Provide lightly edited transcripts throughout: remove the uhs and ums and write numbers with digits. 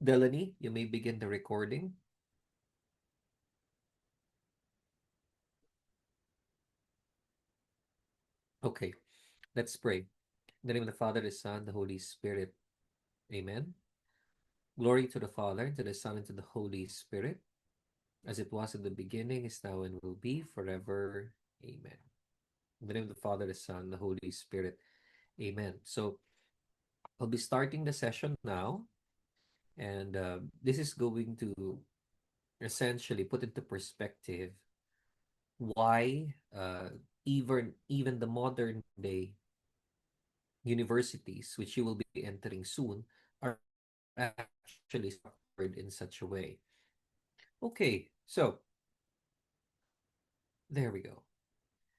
Delaney, you may begin the recording. Okay, let's pray. In the name of the Father, the Son, the Holy Spirit. Amen. Glory to the Father, and to the Son, and to the Holy Spirit, as it was in the beginning, is now, and will be forever. Amen. In the name of the Father, the Son, the Holy Spirit. Amen. So I'll be starting the session now, and this is going to essentially put into perspective why even the modern day universities, which you will be entering soon, are actually structured in such a way. Okay, so there we go.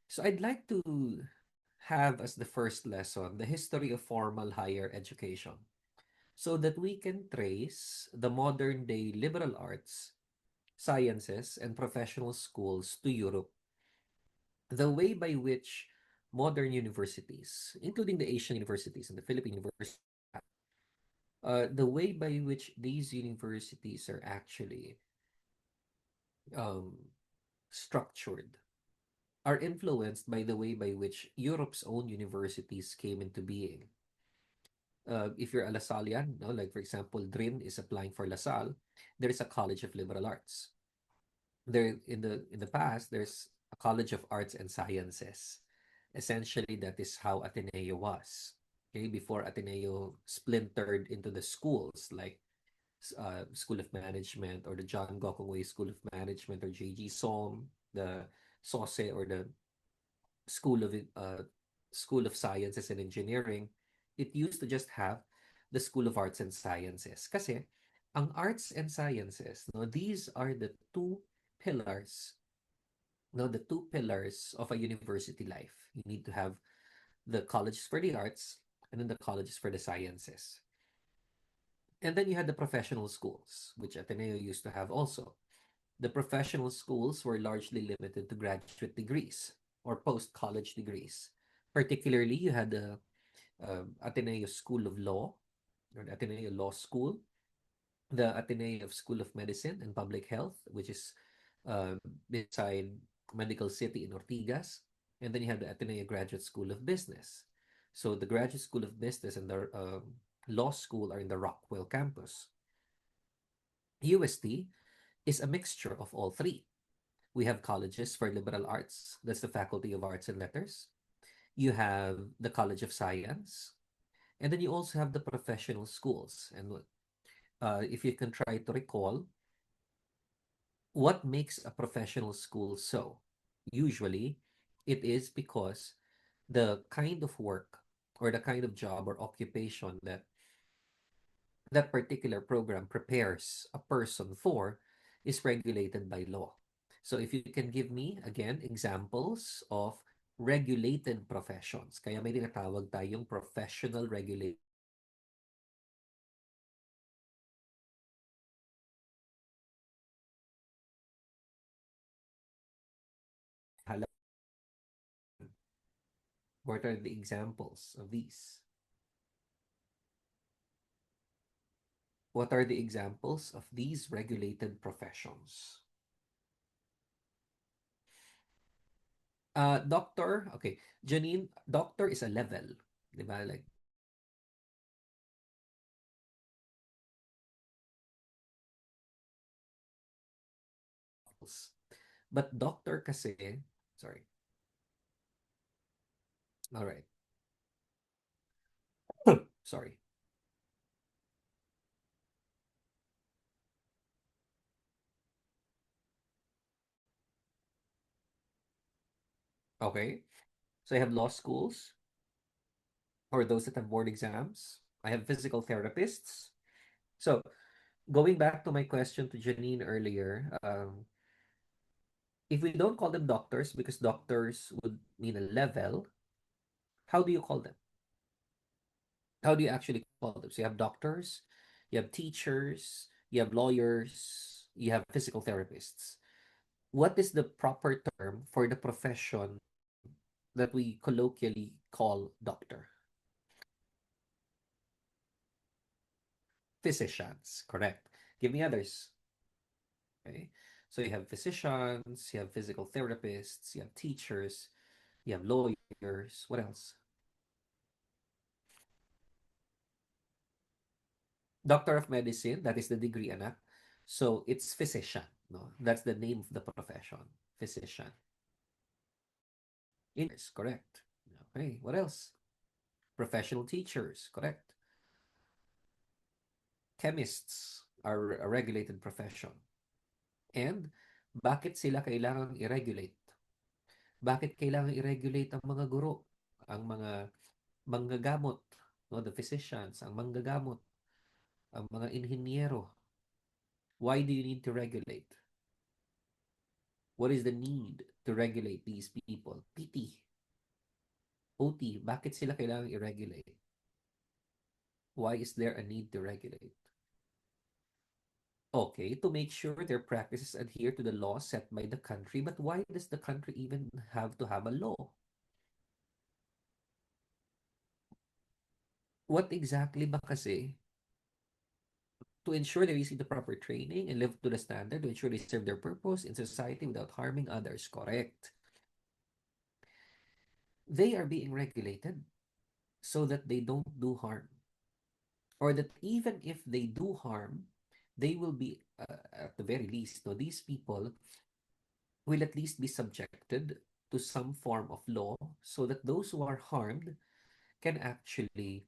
So I'd like to have as the first lesson the history of formal higher education so that we can trace the modern day liberal arts, sciences, and professional schools to Europe, the way by which modern universities, including the Asian universities and the Philippine universities, the way by which these universities are actually um, structured are influenced by the way by which Europe's own universities came into being. If you're a LaSallian, no, like for example, Drin is applying for LaSalle, there is a College of Liberal Arts. There in the past, there's a College of Arts and Sciences. Essentially, that is how Ateneo was. Okay, before Ateneo splintered into the schools like School of Management or the John Gokongwei School of Management or JG Som, the SOSE or the School of School of Sciences and Engineering. It used to just have the School of Arts and Sciences. Kasi ang arts and sciences, no, these are the two pillars, no, the two pillars of a university life. You need to have the colleges for the arts and then the colleges for the sciences. And then you had the professional schools, which Ateneo used to have also. The professional schools were largely limited to graduate degrees or post college degrees. Particularly, you had the Ateneo School of Law or the Ateneo Law School, the Ateneo School of Medicine and Public Health, which is uh, beside Medical City in Ortigas. And then you have the Ateneo Graduate School of Business. So the Graduate School of Business and the Law School are in the Rockwell campus. UST is a mixture of all three. We have colleges for liberal arts. That's the Faculty of Arts and Letters. You have the College of Science. And then you also have the professional schools. And if you can try to recall, what makes a professional school so? Usually, it is because the kind of work or the kind of job or occupation that that particular program prepares a person for is regulated by law. So if you can give me, again, examples of regulated professions. Kaya may tinatawag tayong professional regulated halaman. What are the examples of these? What are the examples of these regulated professions? Doctor, okay. Janine, doctor is a level. Di ba? Like, but doctor kasi, sorry. All right. Sorry. Okay. So I have law schools or those that have board exams. I have physical therapists. So going back to my question to Janine earlier, if we don't call them doctors because doctors would mean a level, how do you call them? How do you actually call them? So you have doctors, you have teachers, you have lawyers, you have physical therapists. What is the proper term for the profession that we colloquially call doctor? Physicians, correct. Give me others. Okay. So you have physicians, you have physical therapists, you have teachers, you have lawyers. What else? Doctor of Medicine, that is the degree, anak. So it's physician, no? That's the name of the profession, physician. Engineers, correct. Okay, what else? Professional teachers, correct. Chemists are a regulated profession. And bakit sila kailangang i-regulate? Bakit kailangan i-regulate ang mga guro, ang mga manggagamot, no, the physicians, ang manggagamot, ang mga inhinyero? Why do you need to regulate? What is the need to regulate these people? PT, OT, bakit sila kailangan i-regulate? Why is there a need to regulate? Okay, to make sure their practices adhere to the laws set by the country, but why does the country even have to have a law? What exactly ba kasi to ensure they receive the proper training and live to the standard to ensure they serve their purpose in society without harming others, correct? They are being regulated so that they don't do harm. Or that even if they do harm, they will be, at the very least, no, these people will at least be subjected to some form of law so that those who are harmed can actually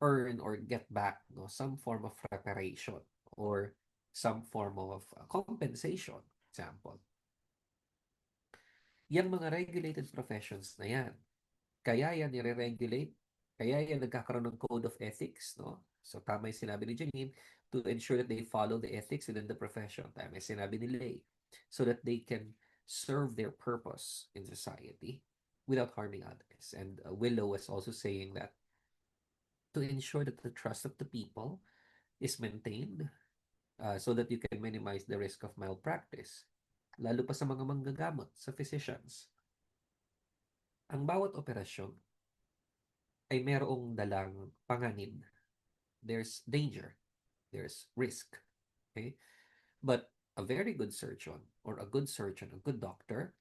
earn or get back, no, some form of reparation or some form of compensation. Example, yung mga regulated professions na yan, kaya yan nire-regulate, kaya yan nagkakaroon ng code of ethics, no? So tama yung sinabi ni Janine, to ensure that they follow the ethics within the profession. Tama yung sinabi ni Lay, so that they can serve their purpose in society without harming others. And Willow was also saying that to ensure that the trust of the people is maintained, so that you can minimize the risk of malpractice. Lalo pa sa mga manggagamot, sa physicians. Ang bawat operasyon ay merong dalang panganib. There's danger. There's risk. Okay? But a very good surgeon or a good surgeon, a good doctor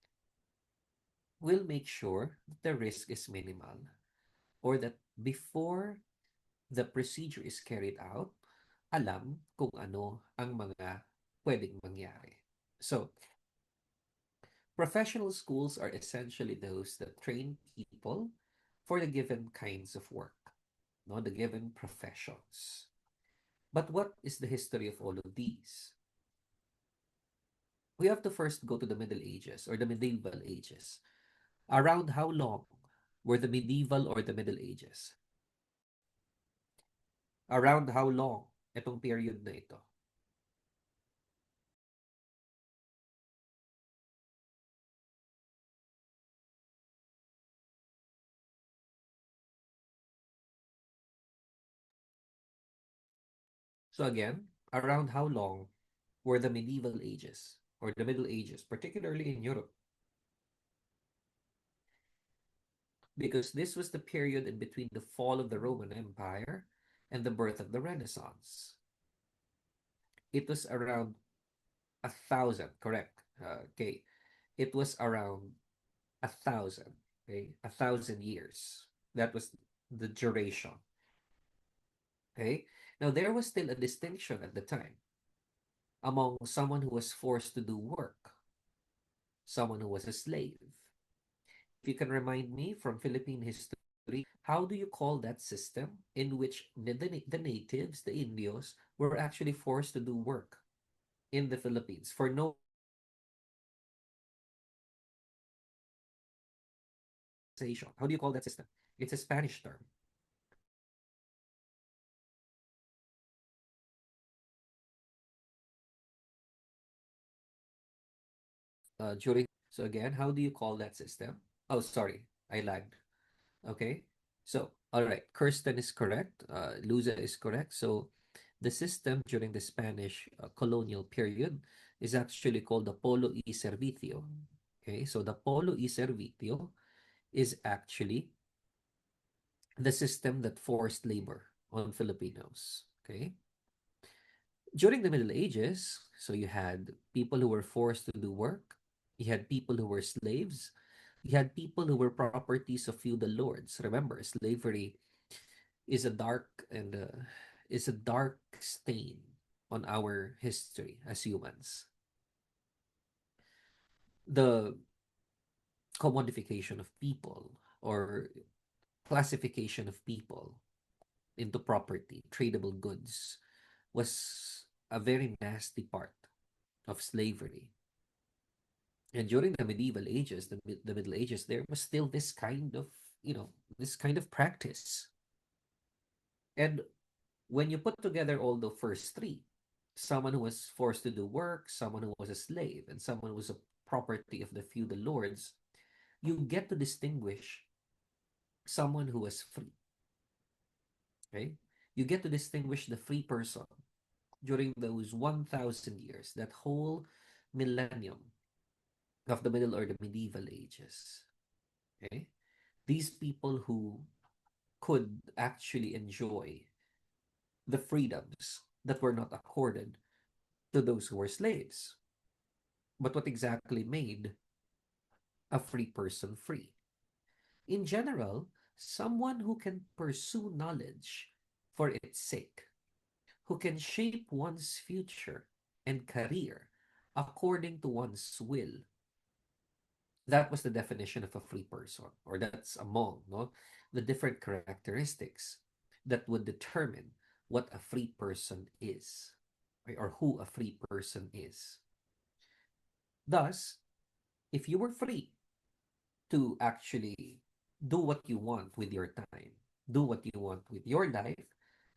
will make sure that the risk is minimal or that before the procedure is carried out, alam kung ano ang mga pwedeng mangyari. So, professional schools are essentially those that train people for the given kinds of work, no, the given professions. But what is the history of all of these? We have to first go to the Middle Ages or the medieval ages. Around how long were the medieval or the Middle Ages? Around how long itong period na ito? So again, around how long were the medieval ages or the Middle Ages, particularly in Europe? Because this was the period in between the fall of the Roman Empire and the birth of the Renaissance. It was around 1,000, correct? Okay, it was around 1,000. Okay, 1,000 years. That was the duration. Okay, now there was still a distinction at the time among someone who was forced to do work, someone who was a slave. If you can remind me from Philippine history, how do you call that system in which the natives, the Indios, were actually forced to do work in the Philippines for no compensation? How do you call that system? It's a Spanish term. During so again, how do you call that system? Oh, sorry, I lagged. Okay, so all right, Kirsten is correct. Luza is correct. So the system during the Spanish colonial period is actually called the Polo y Servicio. Okay, so the Polo y Servicio is actually the system that forced labor on Filipinos. Okay, During the Middle Ages, so you had people who were forced to do work, you had people who were slaves, you had people who were properties of feudal lords. Remember, slavery is a dark stain on our history as humans. The commodification of people or classification of people into property, tradable goods, was a very nasty part of slavery. And during the medieval ages, the Middle Ages, there was still this kind of, this kind of practice. And when you put together all the first three, someone who was forced to do work, someone who was a slave, and someone who was a property of the feudal lords, you get to distinguish someone who was free. Okay? You get to distinguish the free person during those 1,000 years, that whole millennium of the Middle or the medieval ages. Okay? These people who could actually enjoy the freedoms that were not accorded to those who were slaves. But what exactly made a free person free? In general, someone who can pursue knowledge for its sake, who can shape one's future and career according to one's will. That was the definition of a free person, or that's among, no, the different characteristics that would determine what a free person is, right, or who a free person is. Thus, if you were free to actually do what you want with your time, do what you want with your life,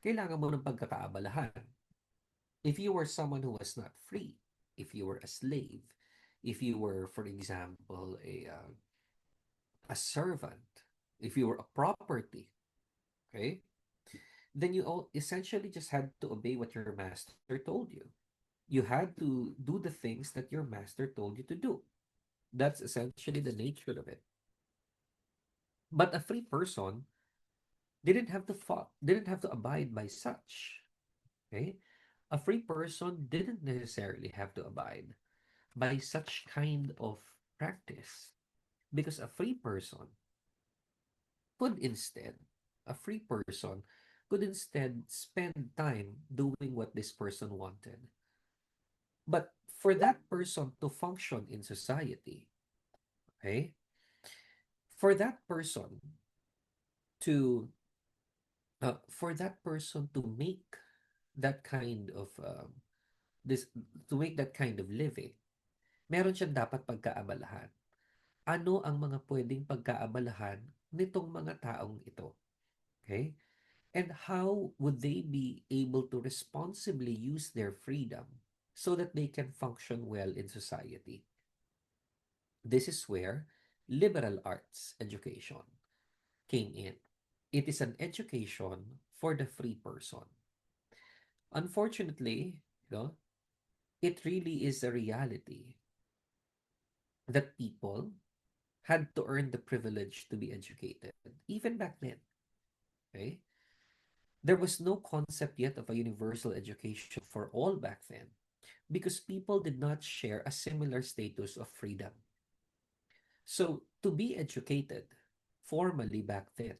kailangan mo ng pagkakaabalahan. If you were someone who was not free, if you were a slave, if you were, for example, a servant, if you were a property, okay, then you all essentially just had to obey what your master told you. You had to do the things that your master told you to do. That's essentially the nature of it. But a free person didn't have to abide by such. Okay? A free person didn't necessarily have to abide by such kind of practice, because could instead a free person could instead spend time doing what this person wanted. But for that person to function in society, okay, for that person to for that person to make that kind of this to make that kind of living, meron siyang dapat pagkaabalahan. Ano ang mga pwedeng pagkaabalahan nitong mga taong ito? Okay? And how would they be able to responsibly use their freedom so that they can function well in society? This is where liberal arts education came in. It is an education for the free person. Unfortunately, it really is a reality that people had to earn the privilege to be educated, even back then. Okay? There was no concept yet of a universal education for all back then because people did not share a similar status of freedom. So, to be educated formally back then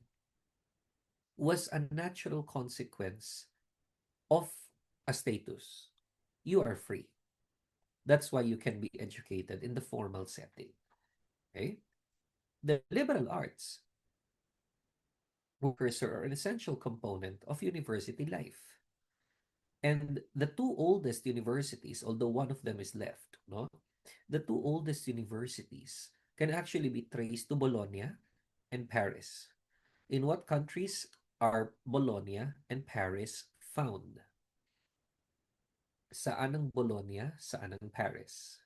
was a natural consequence of a status. You are free. That's why you can be educated in the formal setting. Okay? The liberal arts were precursor or an essential component of university life. And the two oldest universities, although one of them is left, no? The two oldest universities can actually be traced to Bologna and Paris. In what countries are Bologna and Paris found? Saan ang Bologna, saan ang Paris?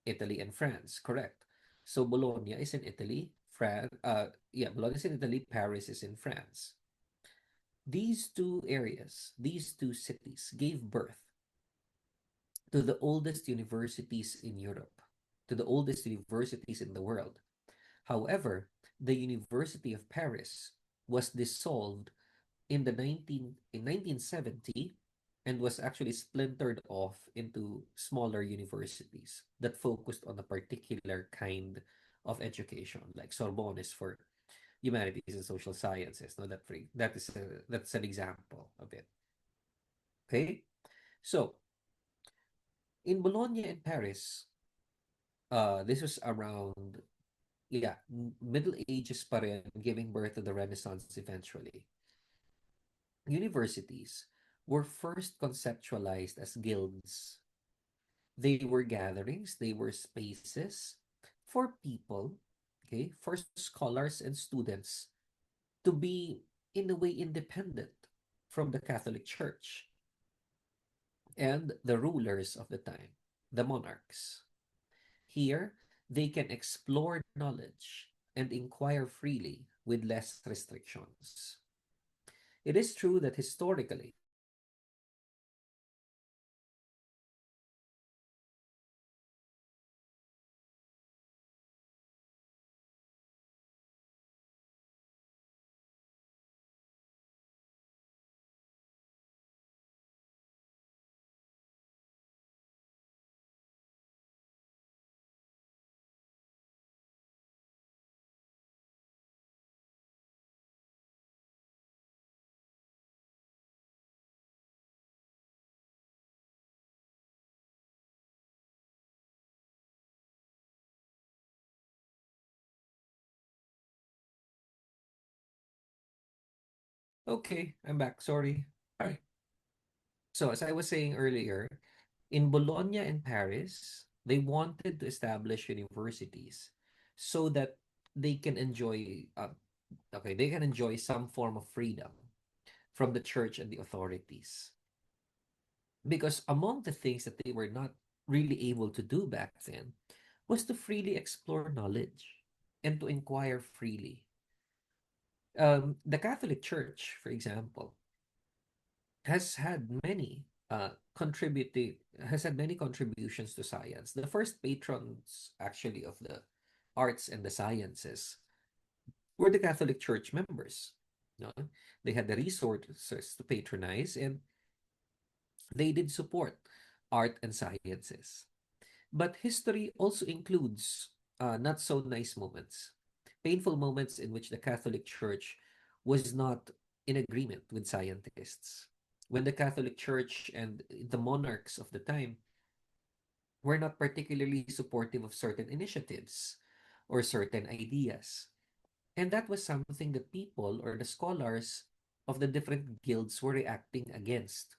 Italy and France, correct. So Bologna is in Italy, Bologna is in Italy, Paris is in France. These two areas, these two cities gave birth to the oldest universities in Europe, to the oldest universities in the world. However, the University of Paris was dissolved in 1970 and was actually splintered off into smaller universities that focused on a particular kind of education, like Sorbonne is for humanities and social sciences. No, that's an example of it. Okay, so in Bologna and Paris, this was around, yeah, Middle Ages pa rin, giving birth to the Renaissance eventually. Universities were first conceptualized as guilds. They were gatherings, they were spaces for people, okay, for scholars and students to be, in a way, independent from the Catholic Church and the rulers of the time, the monarchs. Here, they can explore knowledge and inquire freely with less restrictions. It is true that historically, okay, I'm back. Sorry. All right. So, as I was saying earlier, in Bologna and Paris, they wanted to establish universities so that they can they can enjoy some form of freedom from the church and the authorities. Because among the things that they were not really able to do back then was to freely explore knowledge and to inquire freely. The Catholic Church, for example, has had many contributing has had many contributions to science. The first patrons actually of the arts and the sciences were the Catholic Church members. No? They had the resources to patronize, and they did support art and sciences. But history also includes not so nice moments, painful moments in which the Catholic Church was not in agreement with scientists. When the Catholic Church and the monarchs of the time were not particularly supportive of certain initiatives or certain ideas. And that was something that people or the scholars of the different guilds were reacting against.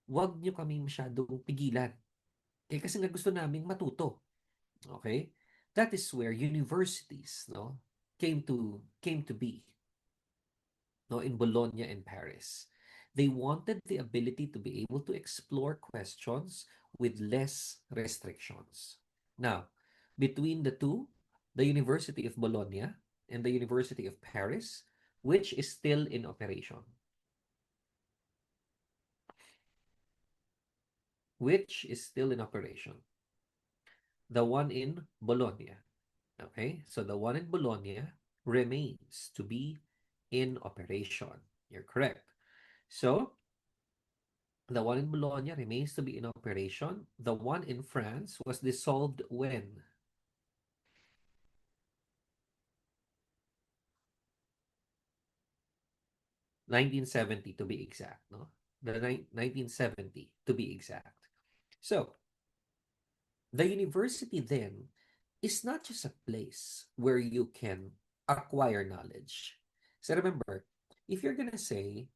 Huwag niyo kami masyadong pigilan. Kasi nga gusto naming matuto. Okay? That is where universities, no, came to be, no, in Bologna and Paris. They wanted the ability to be able to explore questions with less restrictions. Now, between the two, the University of Bologna and the University of Paris, which is still in operation, which is still in operation, the one in Bologna. Okay, so the one in Bologna remains to be in operation. You're correct. So the one in Bologna remains to be in operation. The one in France was dissolved when? 1970 to be exact, no? 1970 to be exact. So the university then is not just a place where you can acquire knowledge. So remember, if you're gonna say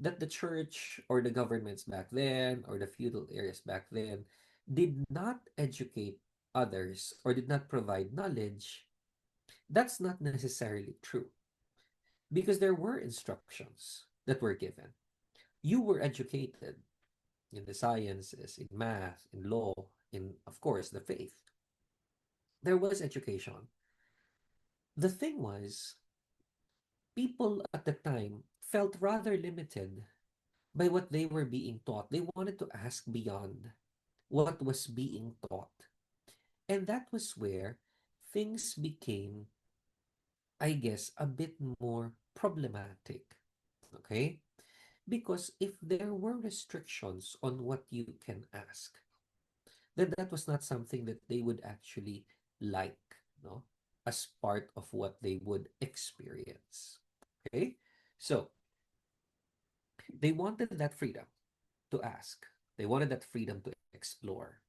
that the church or the governments back then or the feudal areas back then did not educate others or did not provide knowledge, that's not necessarily true because there were instructions that were given. You were educated in the sciences, in math, in law, in, of course, the faith. There was education. The thing was, people at the time felt rather limited by what they were being taught. They wanted to ask beyond what was being taught. And that was where things became, I guess, a bit more problematic. Okay? Because if there were restrictions on what you can ask, then that was not something that they would actually like, no, as part of what they would experience. Okay? So, they wanted that freedom to ask. They wanted that freedom to explore.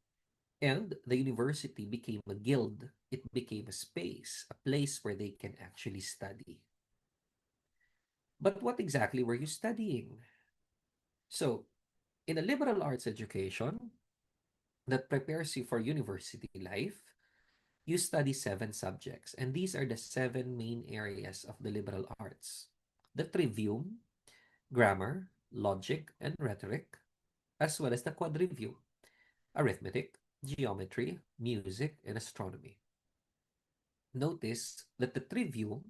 And the university became a guild. It became a space, a place where they can actually study. But what exactly were you studying? So, in a liberal arts education that prepares you for university life, you study seven subjects. And these are the seven main areas of the liberal arts: the trivium, grammar, logic, and rhetoric, as well as the quadrivium, arithmetic, geometry, music, and astronomy. Notice that the trivium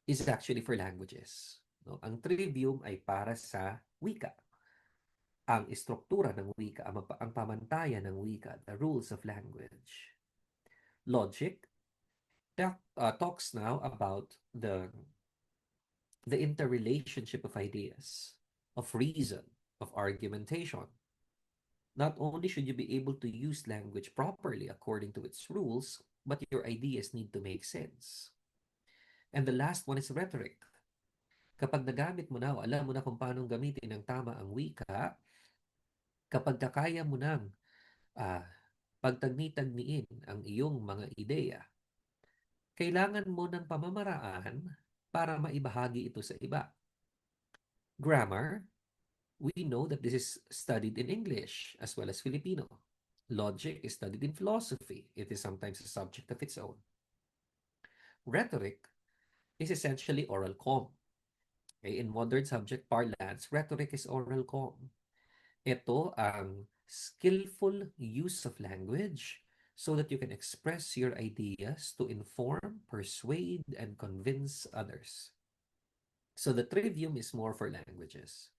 is actually for languages. No? Ang trivium ay para sa wika. Ang istruktura ng wika, ang pamantayan ng wika, the rules of language. Logic talks now about the interrelationship of ideas, of reason, of argumentation. Not only should you be able to use language properly according to its rules, but your ideas need to make sense. And the last one is rhetoric. Kapag nagamit mo na o alam mo na kung paano gamitin ng tama ang wika, kapag kaya mo nang ah, pagtagni-tagniin ang iyong mga ideya, kailangan mo ng pamamaraan para maibahagi ito sa iba. Grammar, we know that this is studied in English as well as Filipino. Logic is studied in philosophy. It is sometimes a subject of its own. Rhetoric is essentially oral com. Okay? In modern subject parlance, rhetoric is oral com. Ito ang skillful use of language so that you can express your ideas to inform, persuade, and convince others. So the trivium is more for languages.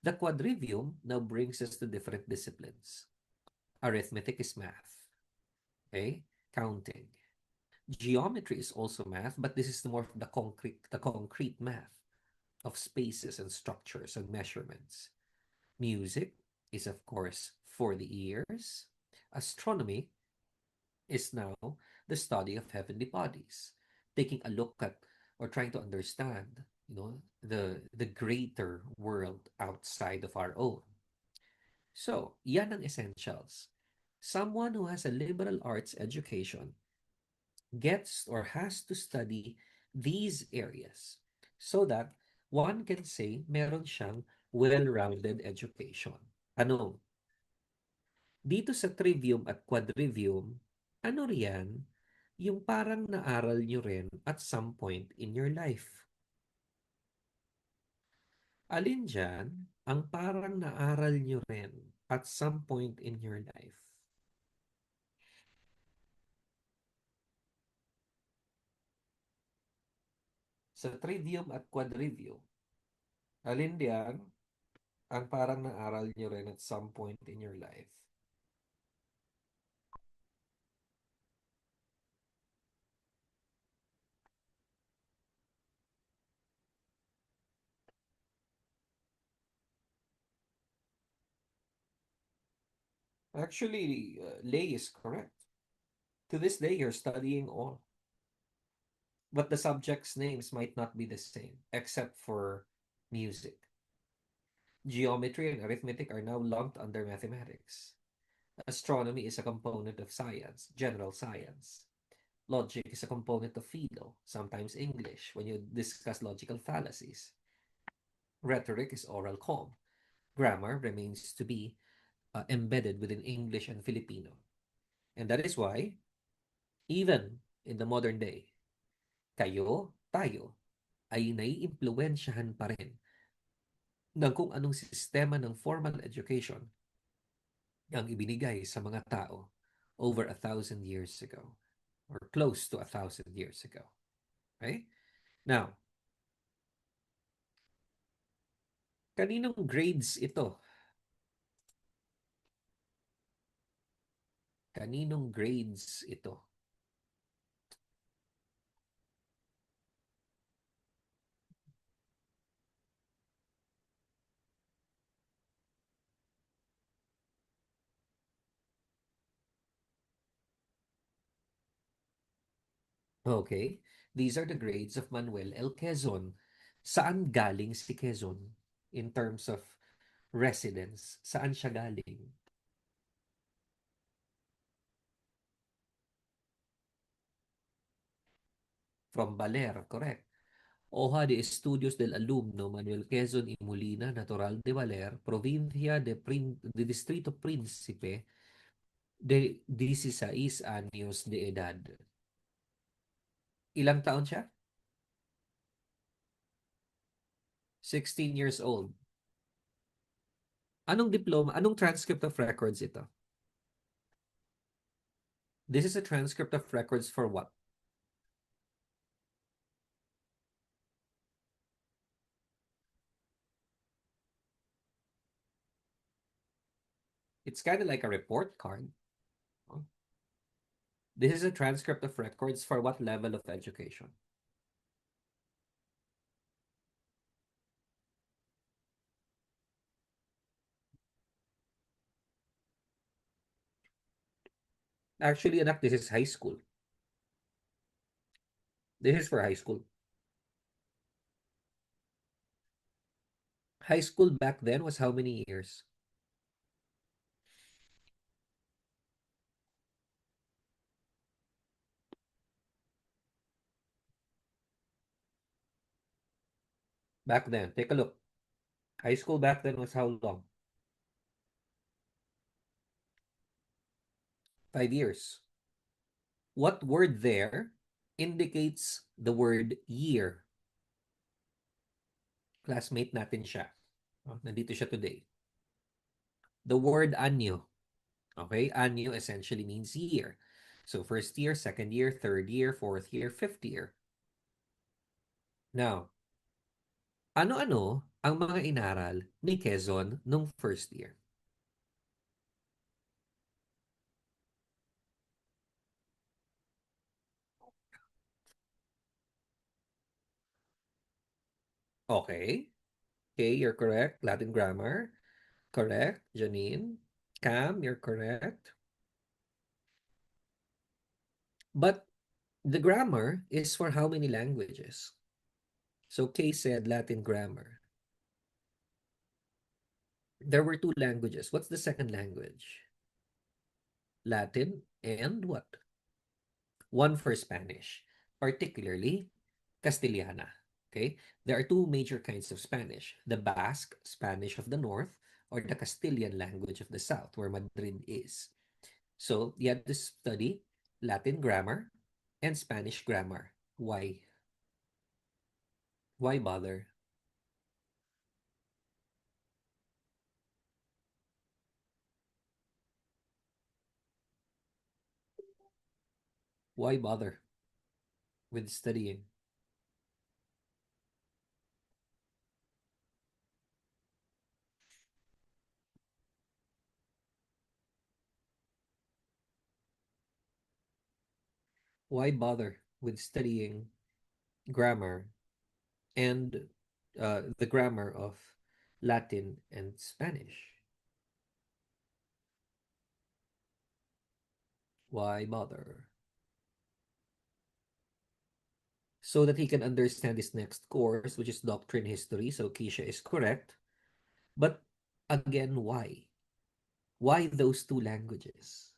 The quadrivium now brings us to different disciplines. Arithmetic is math, okay? Counting. Geometry is also math, but this is more the concrete math of spaces and structures and measurements. Music is, of course, for the ears. Astronomy is now the study of heavenly bodies, taking a look at or trying to understand, the greater world outside of our own. So, yan ang essentials. Someone who has a liberal arts education gets or has to study these areas so that one can say meron siyang well-rounded education. Ano? Dito sa trivium at quadrivium, ano riyan yung parang naaral nyo rin at some point in your life? Alin dyan ang parang naaral nyo rin at some point in your life? Sa trivium at quadrivium, alin diyan ang parang naaral nyo rin at some point in your life? Actually, Lay is correct. To this day, you're studying all. But the subjects' names might not be the same, except for music. Geometry and arithmetic are now lumped under mathematics. Astronomy is a component of science, general science. Logic is a component of philo, sometimes English, when you discuss logical fallacies. Rhetoric is oral com. Grammar remains to be embedded within English and Filipino. And that is why, even in the modern day, kayo, tayo, ay naiimpluwensyahan pa rin ng kung anong sistema ng formal education ang ibinigay sa mga tao over 1,000 years ago or close to 1,000 years ago. Okay? Now, kaninong grades ito? Kaninong grades ito? Okay. These are the grades of Manuel L. Quezon. Saan galing si Quezon in terms of residence? Saan siya galing? From Baler, correct. Hoja de Estudios del Alumno Manuel Quezon y Molina, natural de Baler, provincia de Distrito Príncipe, de 16 años de edad. Ilang taon siya? 16 years old. Anong diploma? Anong transcript of records ito? This is a transcript of records for what? It's kind of like a report card. Oh. This is a transcript of records for what level of education? Actually, anak, this is high school. This is for high school. High school back then was how many years? Back then, take a look. High school back then was how long? 5 years. What word there indicates the word year? Classmate natin siya. Oh, nandito siya today. The word anyo. Okay, anyo essentially means year. So first year, second year, third year, fourth year, fifth year. Now, ano-ano ang mga inaral ni Quezon nung first year? Okay. Okay, you're correct. Latin grammar. Correct. Janine. Cam, you're correct. But the grammar is for how many languages? So Kay said Latin grammar. There were two languages. What's the second language? Latin and what? One for Spanish, particularly Castellana. Okay? There are two major kinds of Spanish, the Basque Spanish of the north or the Castilian language of the south, where Madrid is. So you had to study Latin grammar and Spanish grammar. Why? Why bother? Why bother with studying? Why bother with studying grammar and the grammar of Latin and Spanish? Why bother? So that he can understand his next course, which is Doctrine History. So Keisha is correct. But again, why? Why those two languages?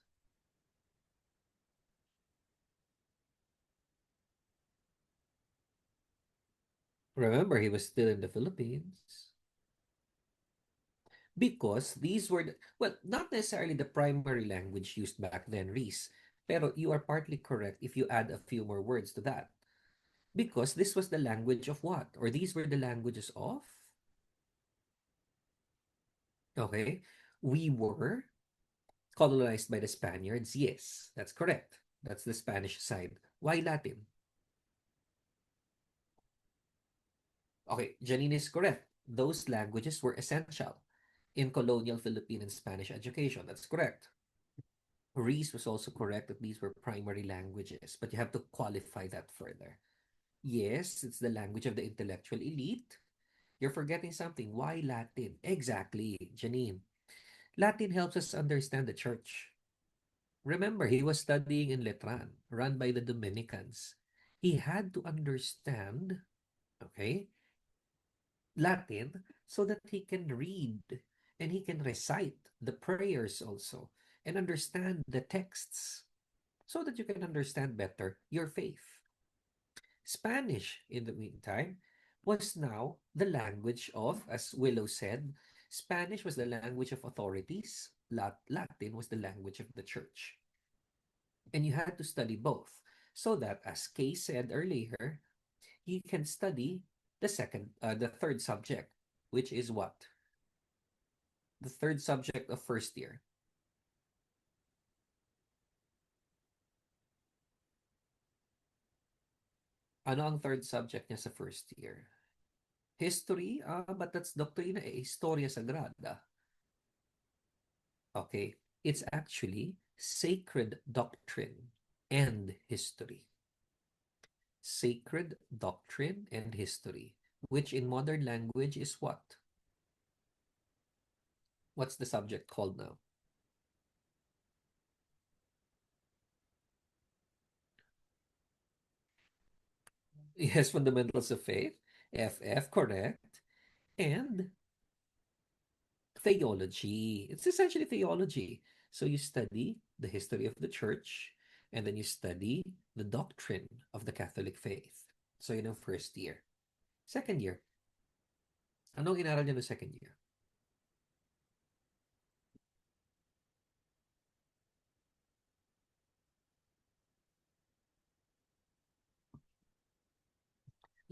Remember, he was still in the Philippines. Because these were, well, not necessarily the primary language used back then, Reese. Pero you are partly correct if you add a few more words to that. Because this was the language of what? Or these were the languages of? Okay. We were colonized by the Spaniards. Yes, that's correct. That's the Spanish side. Why Latin? Okay, Janine is correct. Those languages were essential in colonial Philippine and Spanish education. That's correct. Reese was also correct that these were primary languages, but you have to qualify that further. Yes, it's the language of the intellectual elite. You're forgetting something. Why Latin? Exactly, Janine. Latin helps us understand the church. Remember, he was studying in Letran, run by the Dominicans. He had to understand, okay, Latin so that he can read and he can recite the prayers also and understand the texts so that you can understand better your faith. Spanish, in the meantime, was now the language of, as Willow said, Spanish was the language of authorities, Latin was the language of the church. And you had to study both so that, as Kay said earlier, you can study the third subject, which is what? The third subject of first year. Ano ang third subject niya sa first year? History, but that's doctrina Historia Sagrada. Okay, it's actually sacred doctrine and history. Sacred doctrine and history, which in modern language is what? What's the subject called now? Yes, fundamentals of faith. FF, correct. And theology. It's essentially theology. So you study the history of the church and then you study the doctrine of the Catholic faith. So yun ang first year. Second year. Anong inaral niya no second year?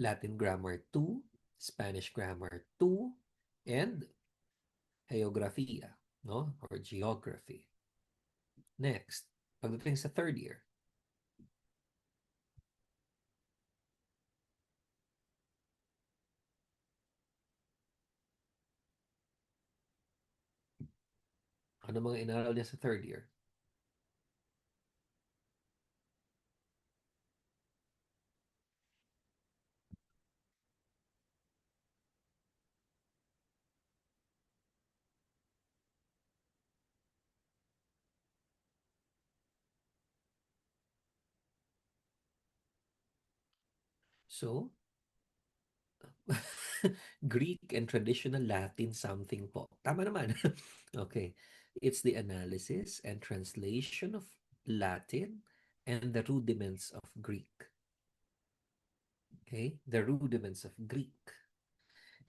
Latin grammar 2, Spanish grammar 2, and geografia, no? Or geography. Next, pagdating sa third year, ano mga inaral niya sa third year? So, Greek and traditional Latin something po. Tama naman. Okay. It's the analysis and translation of Latin and the rudiments of Greek. Okay? The rudiments of Greek.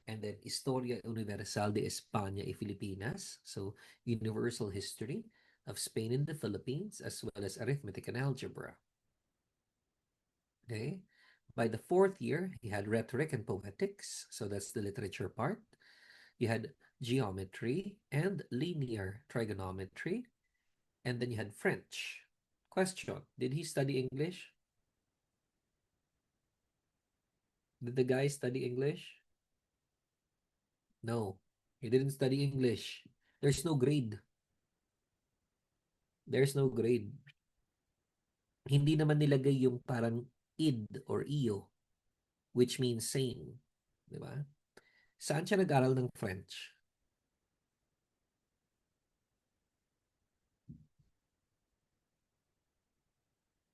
And then Historia Universal de España y Filipinas. So, universal history of Spain and the Philippines, as well as arithmetic and algebra. Okay? By the fourth year, he had rhetoric and poetics. So that's the literature part. You had geometry and linear trigonometry. And then you had French. Question: did he study English? Did the guy study English? No, he didn't study English. There's no grade. There's no grade. Hindi naman nilagay yung parang id or iyo, which means same. Di ba? Saan siya nag-aral ng French?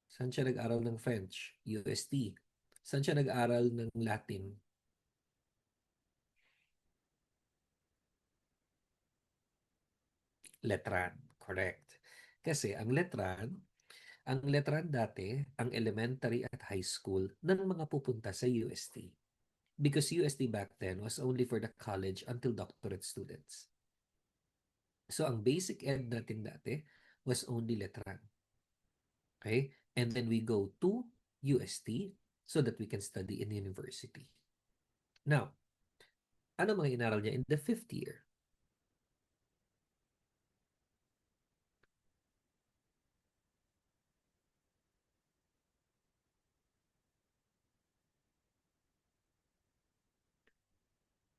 Saan siya nag-aral ng French? UST. Saan siya nag-aral ng Latin? Letran. Correct. Kasi ang letran dati, ang elementary at high school ng mga pupunta sa UST. Because UST back then was only for the college until doctorate students. So ang basic ed natin dati was only letran. Okay? And then we go to UST so that we can study in university. Now, ano mga inaral niya in the fifth year?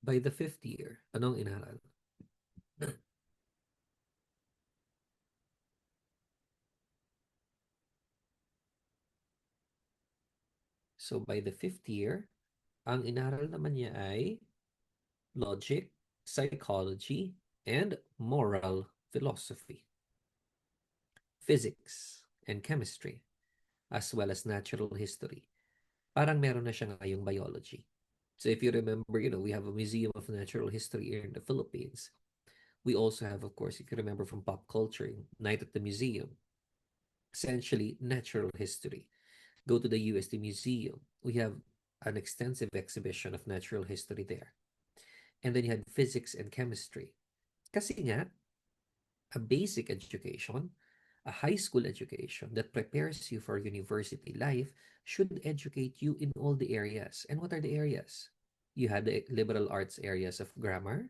By the fifth year, anong inaral? So by the fifth year, ang inaral naman niya ay logic, psychology, and moral philosophy, physics and chemistry, as well as natural history. parang meron na siya ngayong biology. So if you remember, we have a Museum of Natural History here in the Philippines. We also have, of course, if you remember from pop culture, Night at the Museum, essentially natural history. Go to the UST Museum. We have an extensive exhibition of natural history there. And then you had physics and chemistry. Kasi nga, a basic education, a high school education that prepares you for university life should educate you in all the areas. And what are the areas? You had the liberal arts areas of grammar.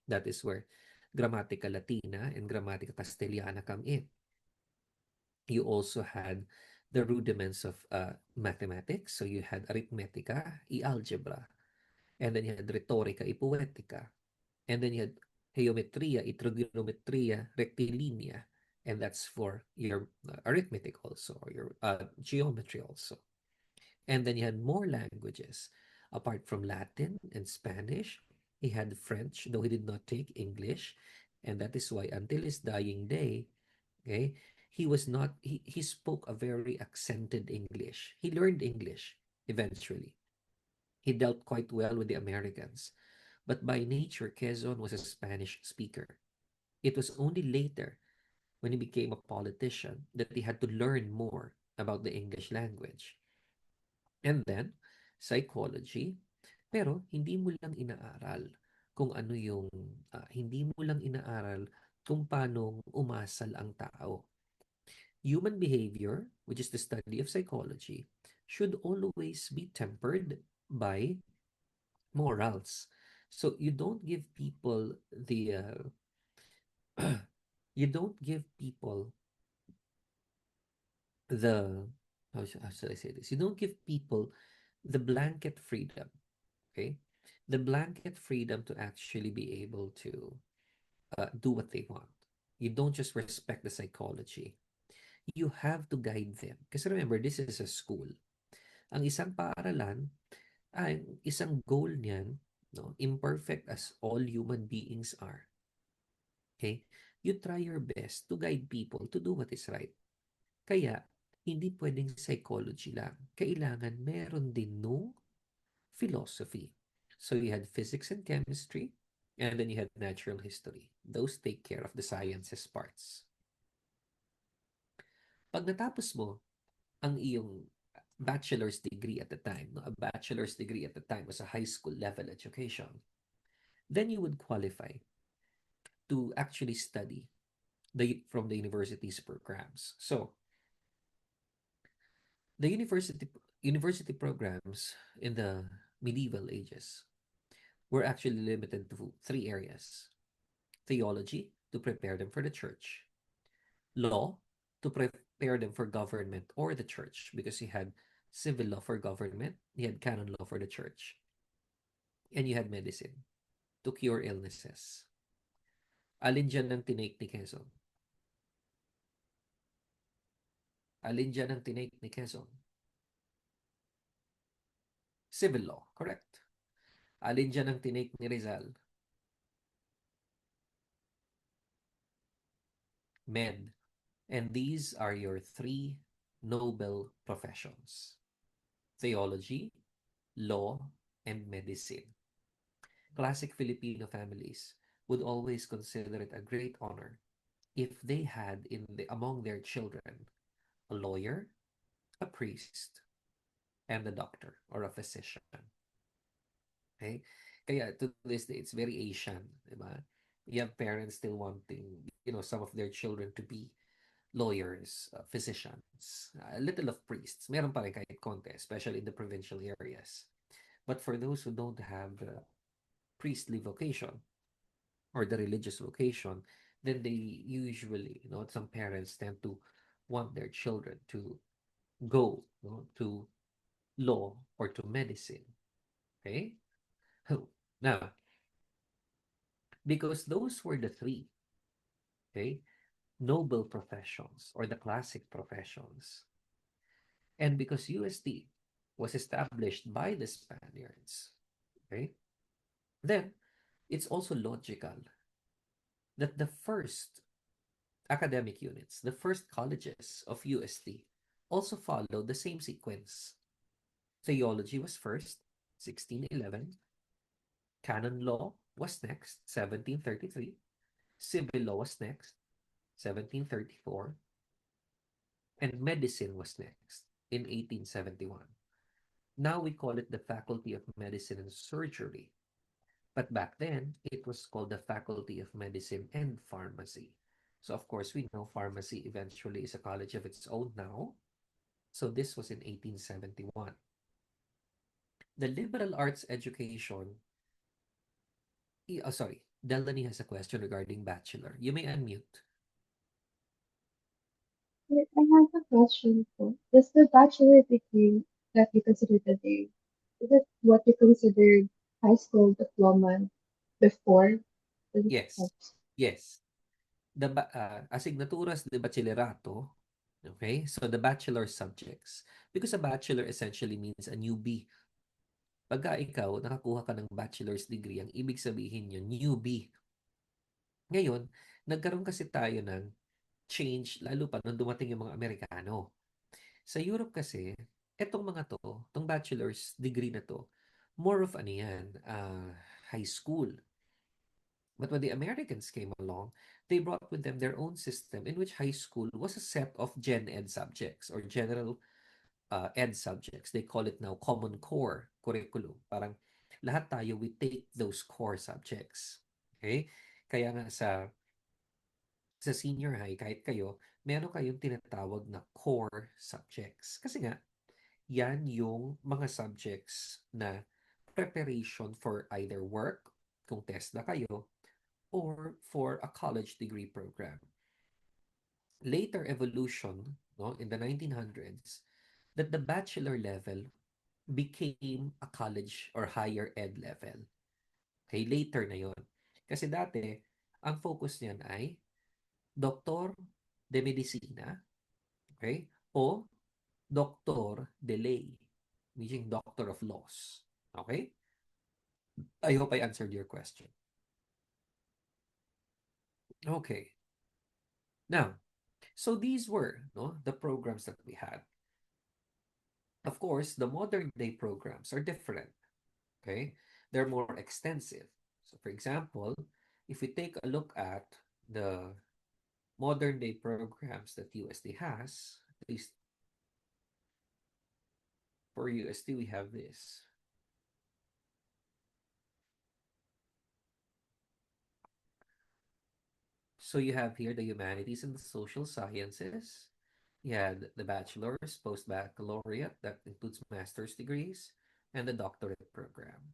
That is where Grammatica Latina and Grammatica Castellana come in. You also had the rudiments of mathematics. So you had arithmetica, algebra, and then you had rhetorica, poetica, and then you had geometria, trigonometria, rectilinear, and that's for your arithmetic also, or your geometry also. And then you had more languages apart from Latin and Spanish. He had French, though he did not take English, and that is why until his dying day, okay, he was not he spoke a very accented English. He learned English eventually. He dealt quite well with the Americans. But by nature, Quezon was a Spanish speaker. It was only later, when he became a politician, that he had to learn more about the English language. And then, psychology. Pero hindi mo lang inaaral kung ano yung, hindi mo lang inaaral kung paano umasal ang tao. Human behavior, which is the study of psychology, should always be tempered by morals. So you don't give people you don't give people the how should I say this? You don't give people the blanket freedom, okay? The blanket freedom to actually be able to do what they want. You don't just respect the psychology. You have to guide them. Because remember, this is a school. Ang isang paaralan, ang isang goal niyan, no, imperfect as all human beings are, okay? You try your best to guide people to do what is right. Kaya, hindi pwedeng psychology lang. Kailangan meron din no philosophy. So you had physics and chemistry, and then you had natural history. Those take care of the sciences parts. Pag natapos mo ang iyong bachelor's degree at the time, no? A bachelor's degree at the time was a high school level education, then you would qualify to actually study from the university's programs. So the university programs in the medieval ages were actually limited to three areas: theology, to prepare them for the church; law, to prepare them for government or the church, because you had civil law for government, you had canon law for the church, and you had medicine to cure illnesses. Alin dyan ang tinake ni Quezon? Alin dyan ang tinake ni Quezon? Civil law, correct. Alin dyan ang tinake ni Rizal? Med. And these are your three noble professions: theology, law, and medicine. Classic Filipino families would always consider it a great honor if they had among their children a lawyer, a priest, and a doctor or a physician. Okay? Kaya to this day, it's very Asian, diba? You have parents still wanting, some of their children to be lawyers, physicians, a little of priests. Meron pa rin kahit konti, especially in the provincial areas. But for those who don't have the priestly vocation or the religious vocation, then they usually, some parents tend to want their children to go, to law or to medicine. Okay? Now, because those were the three, okay, noble professions or the classic professions, and because UST was established by the Spaniards, okay, then it's also logical that the first academic units, the first colleges of UST, also follow the same sequence. Theology was first, 1611. Canon law was next, 1733. Civil law was next, 1734. And medicine was next in 1871. Now we call it the Faculty of Medicine and Surgery. But back then, it was called the Faculty of Medicine and Pharmacy. So, of course, we know pharmacy eventually is a college of its own now. So, this was in 1871. The liberal arts education, sorry, Delany has a question regarding bachelor. You may unmute. I have a question for. Does the bachelor degree that you consider today, is it what you considered high school diploma before? the- Yes. Yes. The asignaturas de bachillerato, okay? So the bachelor subjects. Because a bachelor essentially means a newbie. Pagka ikaw, nakakuha ka ng bachelor's degree, ang ibig sabihin yun, newbie. Ngayon, nagkaroon kasi tayo ng change, lalo pa nung dumating yung mga Amerikano. Sa Europe kasi, etong mga to, tong bachelor's degree na to, more of ano yan, high school. But when the Americans came along, they brought with them their own system in which high school was a set of gen ed subjects or general ed subjects. They call it now common core curriculum. Parang lahat tayo, we take those core subjects. Okay? Kaya nga sa senior high, kahit kayo, meron kayong tinatawag na core subjects. Kasi nga, yan yung mga subjects na preparation for either work, kung test na kayo, or for a college degree program. Later evolution, no, in the 1900s, that the bachelor level became a college or higher ed level. Okay, later na yon. Kasi dati, ang focus niyan ay Doctor de Medicina, okay, o Doctor de Ley, meaning Doctor of Laws. Okay? I hope I answered your question. Okay. Now, so these were no the programs that we had. Of course, the modern day programs are different. Okay? They're more extensive. So, for example, if we take a look at the modern day programs that USD has, at least for USD, we have this. So you have here the humanities and the social sciences. You had the bachelor's, post-baccalaureate, that includes master's degrees, and the doctorate program.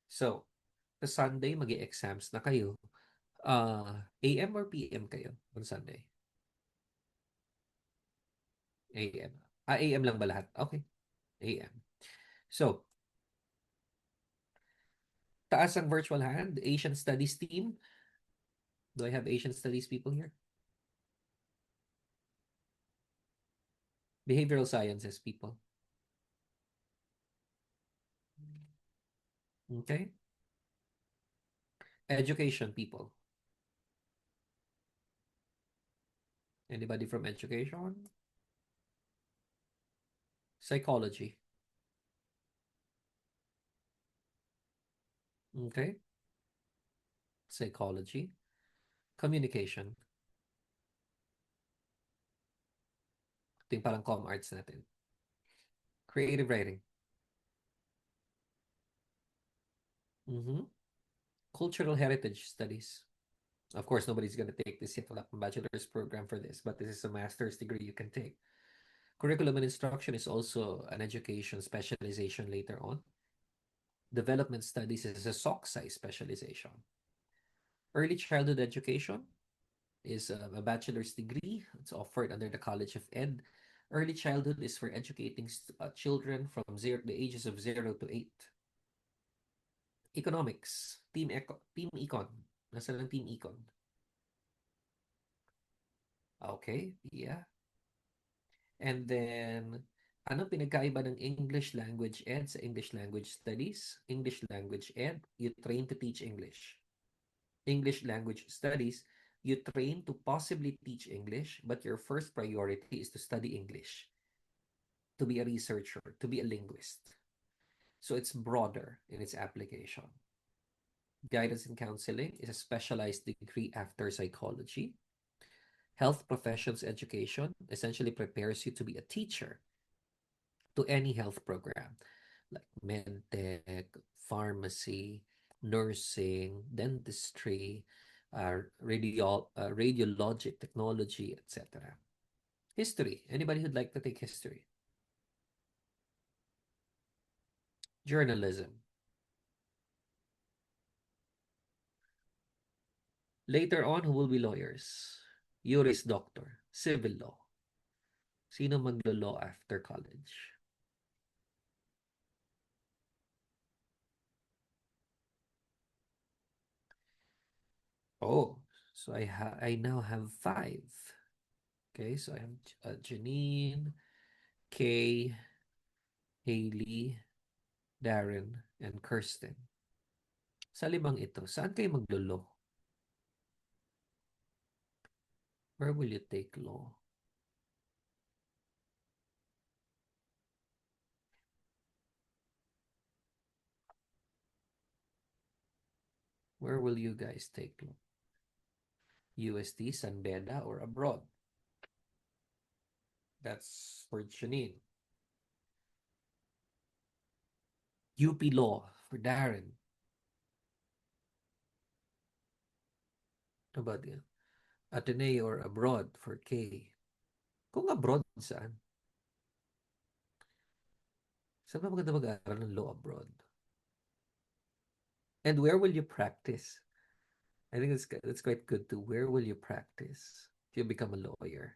So, sa Sunday, mag-exams na kayo. AM or PM kayo on Sunday? AM. AM lang ba lahat? Okay. AM. So, taas ang virtual hand. Asian Studies team. Do I have Asian Studies people here? Behavioral Sciences people. Okay. Education people. Anybody from education? Psychology. Okay. Psychology. Communication. Ito yung parang com arts natin. Creative writing. Mm-hmm. Cultural heritage studies. Of course, nobody's going to take this yet. Wala pang bachelor's program for this, but this is a master's degree you can take. Curriculum and instruction is also an education specialization later on. Development studies is a SOC specialization. Early childhood education is a bachelor's degree. It's offered under the College of Ed. Early childhood is for educating children from the ages of 0 to 8. Economics, team econ. Nasaan ang team econ? Okay, yeah. And then, ano pinagkaiba ng English language ed sa English language studies? English language ed, you train to teach English. English language studies, you train to possibly teach English, but your first priority is to study English. to be a researcher, to be a linguist. So it's broader in its application. Guidance and counseling is a specialized degree after psychology. Health professions education essentially prepares you to be a teacher to any health program like medtech, pharmacy, nursing, dentistry, radiologic technology, etc. History. Anybody who'd like to take history? Journalism. Later on, who will be lawyers? Juris Doctor. Civil law. Sino maglo-law after college? Oh, so I now have five. Okay, so I have Janine, Kay, Hailey, Darren, and Kirsten. Sa limang ito, saan kayo maglo-law? Where will you take law? Where will you guys take law? UST, San Beda, or abroad? That's for Janine. UP Law for Darren. How about you? Ateneo or abroad for Kay. Kung abroad, saan? Saan ba maganda mag-aaral ng law abroad? And where will you practice? I think it's quite good too. Where will you practice if you become a lawyer?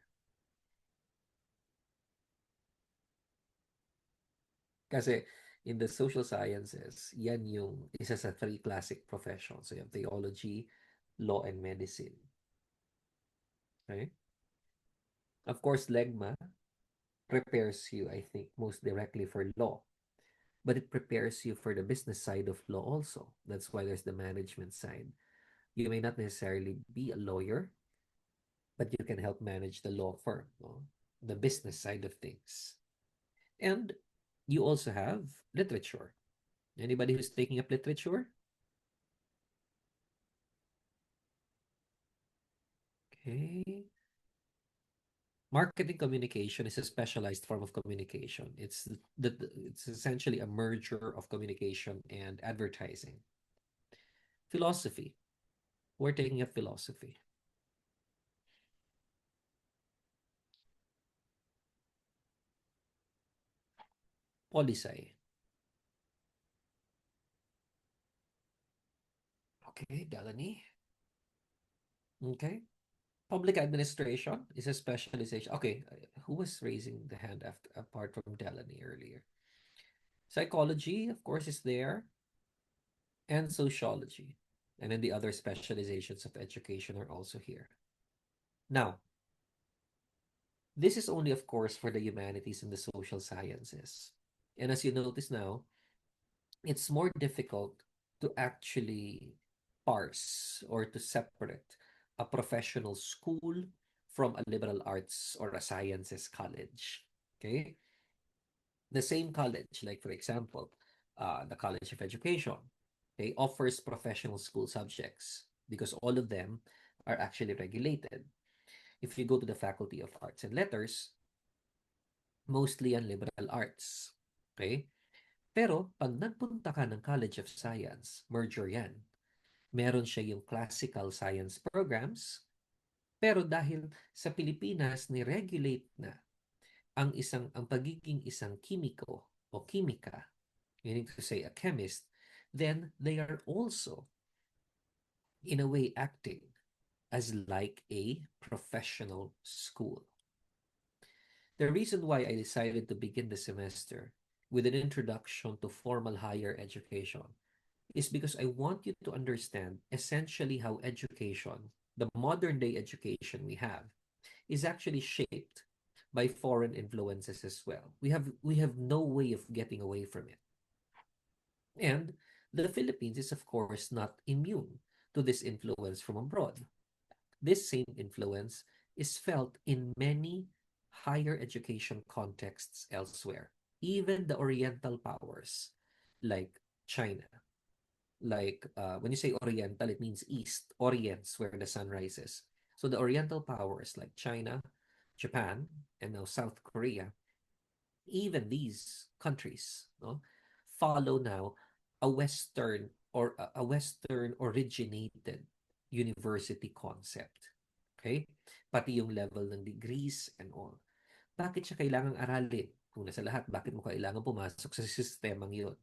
Kasi in the social sciences, yan yung isa sa three classic professions. So you have theology, law, and medicine. Okay? Of course, legma prepares you, I think, most directly for law. But it prepares you for the business side of law also. That's why there's the management side. You may not necessarily be a lawyer, but you can help manage the law firm, no? The business side of things. And you also have literature. Anybody who's taking up literature? Okay. Marketing communication is a specialized form of communication. It's essentially a merger of communication and advertising. Philosophy. We're taking up philosophy. Policy. Okay, Delaney. Okay. Public administration is a specialization. Okay, who was raising the hand after apart from Delaney earlier? Psychology, of course, is there, and sociology. And then the other specializations of education are also here. Now, this is only, of course, for the humanities and the social sciences. And as you notice now, it's more difficult to actually parse or to separate a professional school from a liberal arts or a sciences college. Okay? The same college, like for example, the College of Education, okay, offers professional school subjects because all of them are actually regulated. If you go to the Faculty of Arts and Letters, mostly on liberal arts. Okay? Pero pag nagpunta ka ng College of Science, merger yan. Meron siya yung classical science programs, pero dahil sa Pilipinas ni-regulate na ang pagiging isang kimiko o kimika, meaning to say a chemist, then they are also in a way acting as like a professional school. The reason why I decided to begin the semester with an introduction to formal higher education is because I want you to understand essentially how education, the modern day education we have, is actually shaped by foreign influences as well. We have no way of getting away from it. And the Philippines is of course not immune to this influence from abroad. This same influence is felt in many higher education contexts elsewhere. Even the Oriental powers like China, like when you say Oriental, it means East, Orients, where the sun rises. So the Oriental powers like China, Japan, and now South Korea, even these countries, no, follow now a Western or a Western originated university concept. Okay? Pati yung level ng degrees and all. Bakit siya kailangang aralin? Una sa lahat, bakit mo kailangan pumasok sa sistemang yun?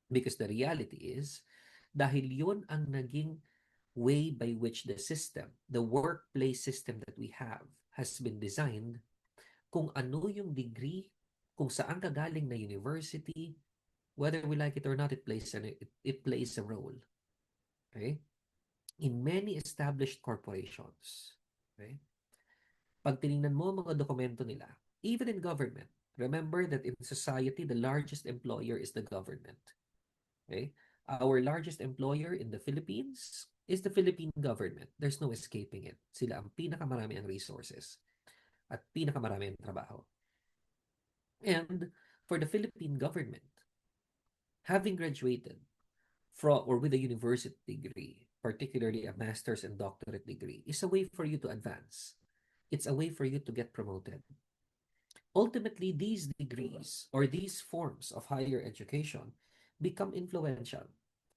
Because the reality is, dahil yun ang naging way by which the system, the workplace system that we have, has been designed, kung ano yung degree, kung saan ka galing na university, whether we like it or not, it plays a role. Okay? In many established corporations, okay? Pag tiningnan mo ang mga dokumento nila, even in government, remember that in society, the largest employer is the government. Okay? Our largest employer in the Philippines is the Philippine government. There's no escaping it. Sila ang pinakamarami ang resources at pinakamarami ang trabaho. And for the Philippine government, having graduated from or with a university degree, particularly a master's and doctorate degree, is a way for you to advance. It's a way for you to get promoted. Ultimately, these degrees or these forms of higher education become influential.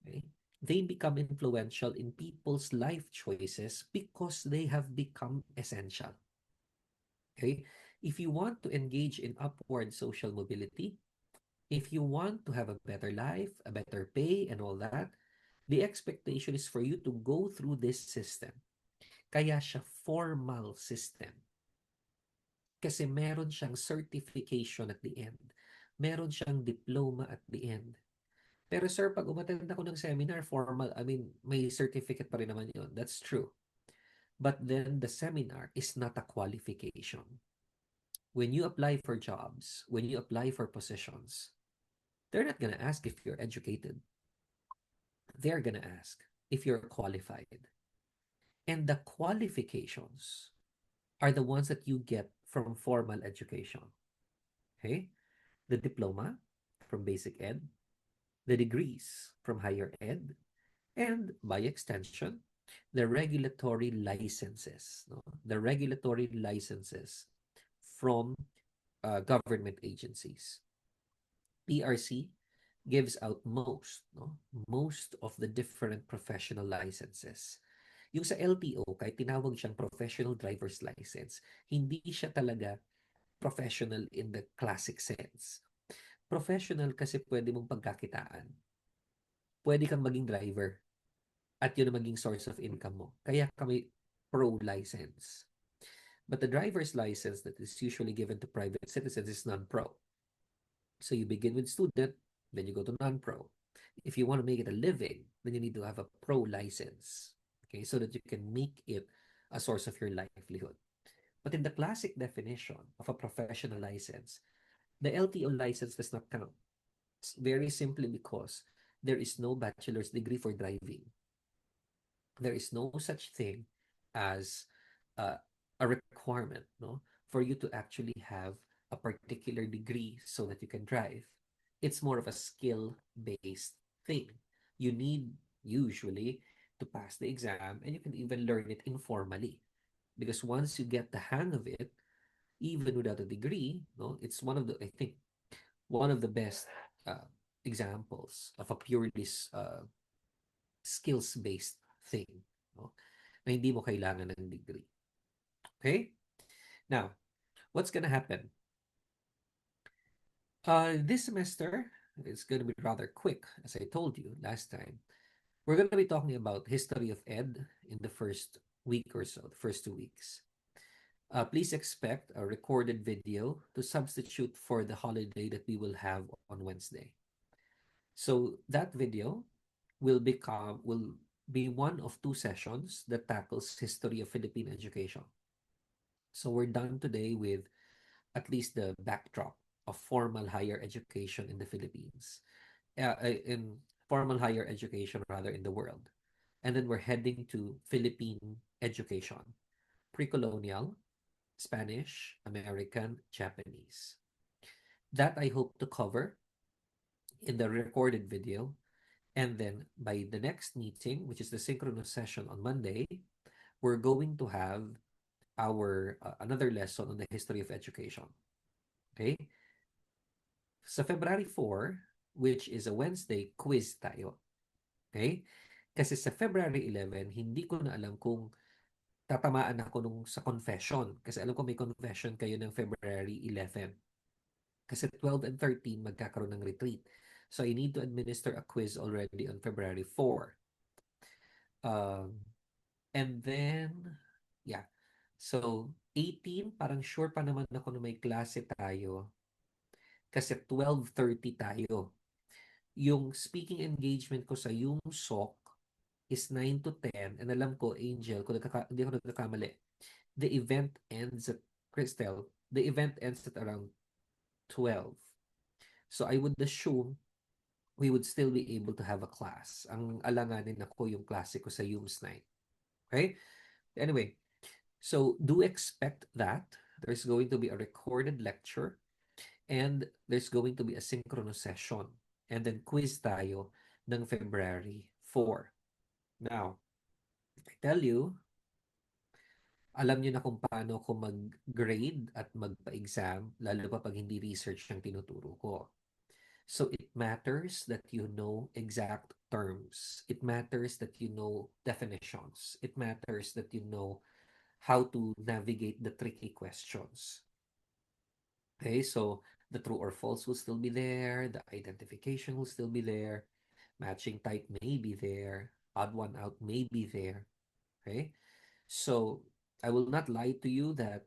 Okay? They become influential in people's life choices because they have become essential. Okay? If you want to engage in upward social mobility, if you want to have a better life, a better pay, and all that, the expectation is for you to go through this system. Kaya siya formal system. Kasi meron siyang certification at the end. Meron siyang diploma at the end. Pero sir, pag umattend ako ng seminar, formal, I mean, may certificate pa rin naman yun. That's true. But then the seminar is not a qualification. When you apply for jobs, when you apply for positions, they're not going to ask if you're educated. They're going to ask if you're qualified. And the qualifications are the ones that you get from formal education. Okay? The diploma from basic ed, the degrees from higher ed, and by extension, the regulatory licenses. No? The regulatory licenses from government agencies. PRC gives out most, no? Most of the different professional licenses. Yung sa LTO, kahit tinawag siyang professional driver's license, hindi siya talaga professional in the classic sense. Professional kasi pwede mong pagkakitaan. Pwede kang maging driver at yun ang maging source of income mo. Kaya kami pro license. But the driver's license that is usually given to private citizens is non-pro. So you begin with student, then you go to non-pro. If you want to make it a living, then you need to have a pro license, okay, so that you can make it a source of your livelihood. But in the classic definition of a professional license, the LTO license does not count. It's very simply because there is no bachelor's degree for driving. There is no such thing as uh, a requirement, no, for you to actually have a particular degree so that you can drive. It's more of a skill-based thing. You need usually to pass the exam, and you can even learn it informally. Because once you get the hang of it, even without a degree, no, it's one of the, I think, one of the best uh, examples of a purely skills-based thing, no? Na hindi mo kailangan ng degree. Okay? Now, what's gonna happen? This semester, it's gonna be rather quick, as I told you last time. We're gonna be talking about history of ed in the first week or so, the first 2 weeks. Please expect a recorded video to substitute for the holiday that we will have on Wednesday. So that video will be one of two sessions that tackles history of Philippine education. So we're done today with at least the backdrop of formal higher education in the Philippines, in formal higher education rather in the world. And then we're heading to Philippine education, pre-colonial, Spanish, American, Japanese. That I hope to cover in the recorded video. And then by the next meeting, which is the synchronous session on Monday, we're going to have our another lesson on the history of education. Okay? Sa February 4, which is a Wednesday, quiz tayo. Okay? Kasi sa February 11, hindi ko na alam kung tatamaan ako nung sa confession. Kasi alam ko may confession kayo ng February 11. Kasi 12 and 13 magkakaroon ng retreat. So I need to administer a quiz already on February 4. Um, and then, yeah. So, 18, parang sure pa naman ako na may klase tayo. Kasi 12:30 tayo. Yung speaking engagement ko sa yung SOC is 9 to 10. And alam ko, Angel, kung hindi ako nagkakamali, the event ends at, Crystal, the event ends at around 12. So I would assume we would still be able to have a class. Ang alanganin ako yung klase ko sa UMS 9. Okay? Anyway, so do expect that there's going to be a recorded lecture and there's going to be a synchronous session. And then quiz tayo ng February 4. Now, I tell you, alam niyo na kung paano ako mag-grade at magpa-exam, lalo pa pag hindi research ang tinuturo ko. So it matters that you know exact terms. It matters that you know definitions. It matters that you know how to navigate the tricky questions. Okay, so the true or false will still be there, the identification will still be there, matching type may be there, odd one out may be there. Okay, so I will not lie to you that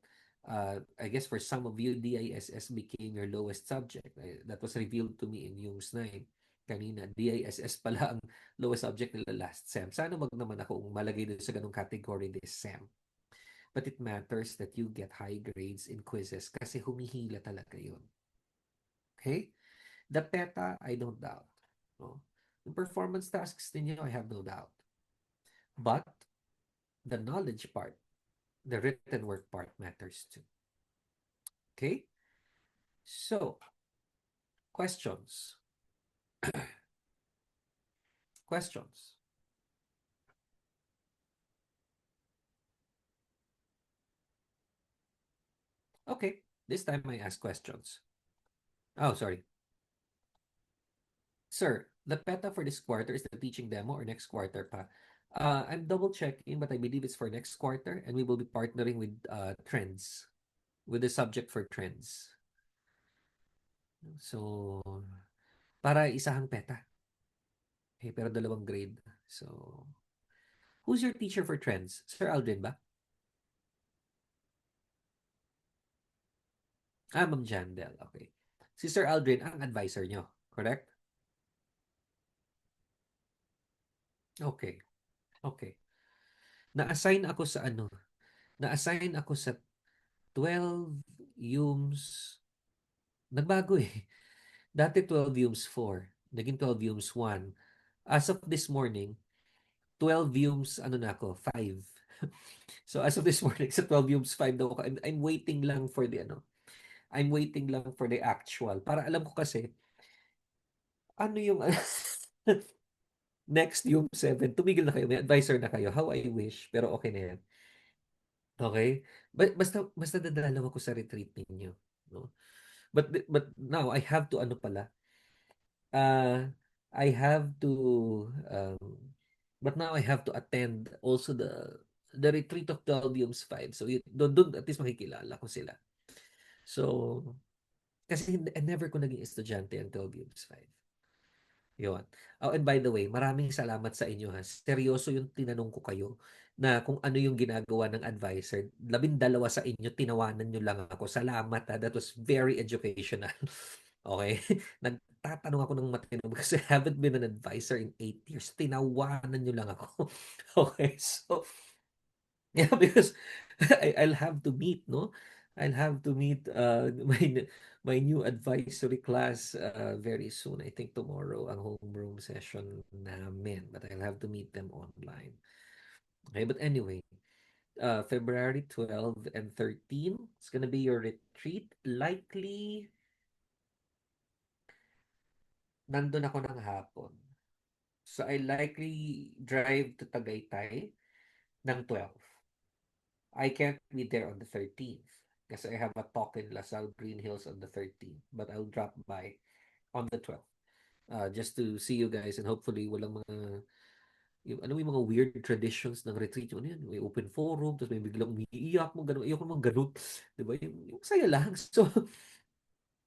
I guess for some of you, DISS became your lowest subject. That was revealed to me in UMS 9 kanina. DISS pala ang lowest subject nila last SEM. Sana wag naman ako malagay dun sa ganung category this SEM. But it matters that you get high grades in quizzes kasi humihila talaga yun. Okay? The PETA, I don't doubt. No? The performance tasks ninyo, I have no doubt. But the knowledge part, the written work part matters too. Okay? So, questions. Questions. Okay. This time I ask questions. Oh, sorry. Sir, the PETA for this quarter is the teaching demo or next quarter pa? I'm double checking, but I believe it's for next quarter, and we will be partnering with Trends, with the subject for Trends. So, para isahang PETA. Okay, pero dalawang grade. So, who's your teacher for Trends? Sir Aldrin ba? Ma'am Jandel. Okay. Si Sir Aldrin ang advisor nyo, correct? Okay. Okay. Na-assign ako sa ano? Na-assign ako sa 12 UMS. Nagbago eh. Dati 12 UMS 4. Naging 12 UMS 1. As of this morning, 12 UMS ano na ako, 5. So as of this morning, sa 12 UMS 5 daw ako. I'm waiting lang for the ano. I'm waiting lang for the actual. Para alam ko kasi, ano yung next yung 7. Tumigil na kayo. May advisor na kayo. How I wish. Pero okay na yan. Okay? Basta dadalaw ako sa retreat ninyo. No? But now, I have to ano pala. Uh, I have to but now I have to attend also the retreat of the Audiums 5. So doon at least makikilala ko sila. So kasi never ko naging estudyante until Audiums 5. Yun. Oh, and by the way, maraming salamat sa inyo ha. Seryoso yung tinanong ko kayo na kung ano yung ginagawa ng advisor. 12 sa inyo, tinawanan nyo lang ako. Salamat ha. That was very educational. Okay? Nagtatanong ako ng matino because I haven't been an advisor in 8 years. Tinawanan nyo lang ako. Okay? So, yeah, because I'll have to meet, no? I'll have to meet my new advisory class very soon. I think tomorrow ang homeroom session namin, but I'll have to meet them online. Okay, but anyway, February 12 and 13. It's gonna be your retreat. Likely, nandun ako ng hapon. So I likely drive to Tagaytay ng 12. I can't be there on the 13th because I have a talk in LaSalle Green Hills on the 13th. But I'll drop by on the 12th. Just to see you guys and hopefully walang mga yung mga weird traditions ng retreat. Yung ano yan, may open forum, tapos may biglang umiiyak mo, gano'n. Ayoko naman ganun. Diba? Yung saya lang. So,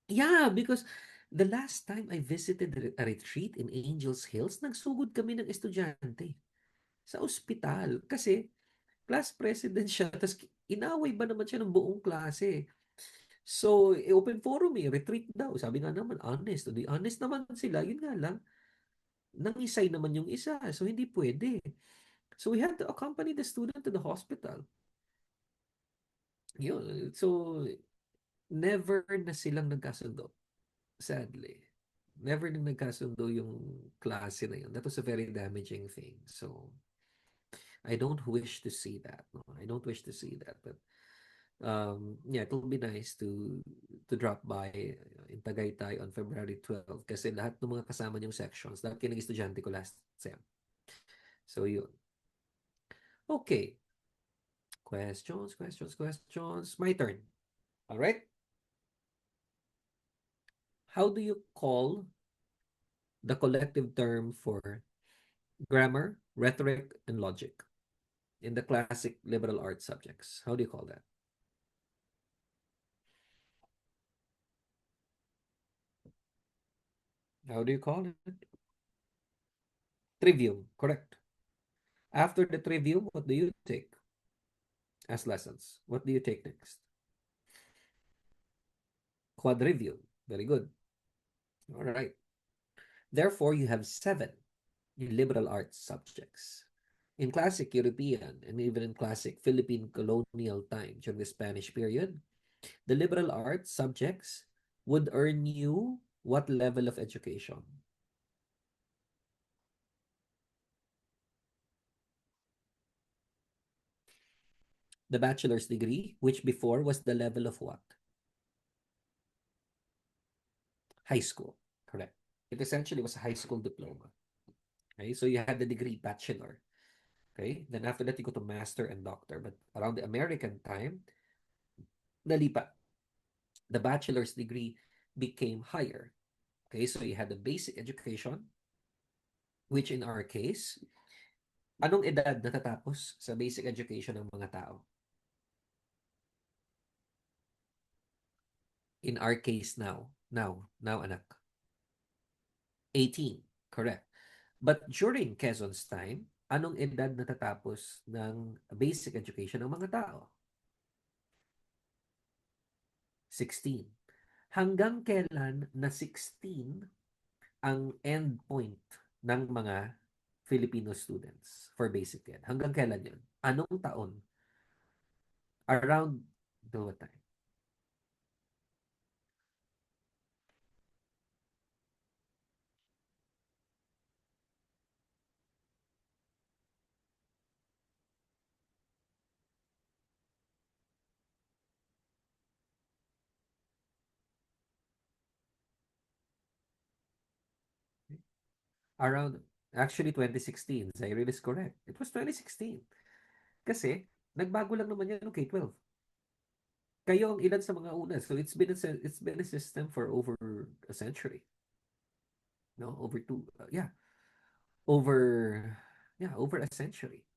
yeah, because the last time I visited a retreat in Angels Hills, nagsugod kami ng estudyante sa ospital. Kasi, class president siya, tapos inaway ba naman siya ng buong klase. So, open forum retreat daw. Sabi nga naman, honest. Di honest naman sila, yun nga lang, nangisay naman yung isa. So, hindi pwede. So, we had to accompany the student to the hospital. Yun. So, never na silang nagkasundo. Sadly. Never nang nagkasundo yung klase na yun. That was a very damaging thing. So, I don't wish to see that. No? I don't wish to see that. But, yeah, it'll be nice to drop by in Tagaytay on February 12 kasi lahat ng mga kasama niyong sections, lahat kayo naging estudyante ko last sem. So, yun. Okay. Questions, questions, questions. My turn. All right. How do you call the collective term for grammar, rhetoric, and logic in the classic liberal arts subjects? How do you call that? How do you call it? Trivium, correct. After the trivium, what do you take as lessons? What do you take next? Quadrivium. Very good. All right. Therefore, you have 7 liberal arts subjects. In classic European and even in classic Philippine colonial time during the Spanish period, the liberal arts subjects would earn you what level of education? The bachelor's degree, which before was the level of what? High school. Correct. It essentially was a high school diploma. Okay, so you had the degree bachelor. Okay, then after that you go to master and doctor. But around the American time, nalipat. The bachelor's degree became higher. Okay, so you had the basic education, which in our case, anong edad natatapos sa basic education ng mga tao? In our case now anak. 18, correct. But during Quezon's time, anong edad natatapos ng basic education ng mga tao? 16. Hanggang kailan na 16 ang end point ng mga Filipino students for basic ed? Hanggang kailan yun? Anong taon? Around the what time? Around, actually 2016. Zaire is correct. It was 2016. Kasi, nagbago lang naman yan ng K-12. Kayo ang ilan sa mga una. So it's been a system for over a century. No, over two, over over a century.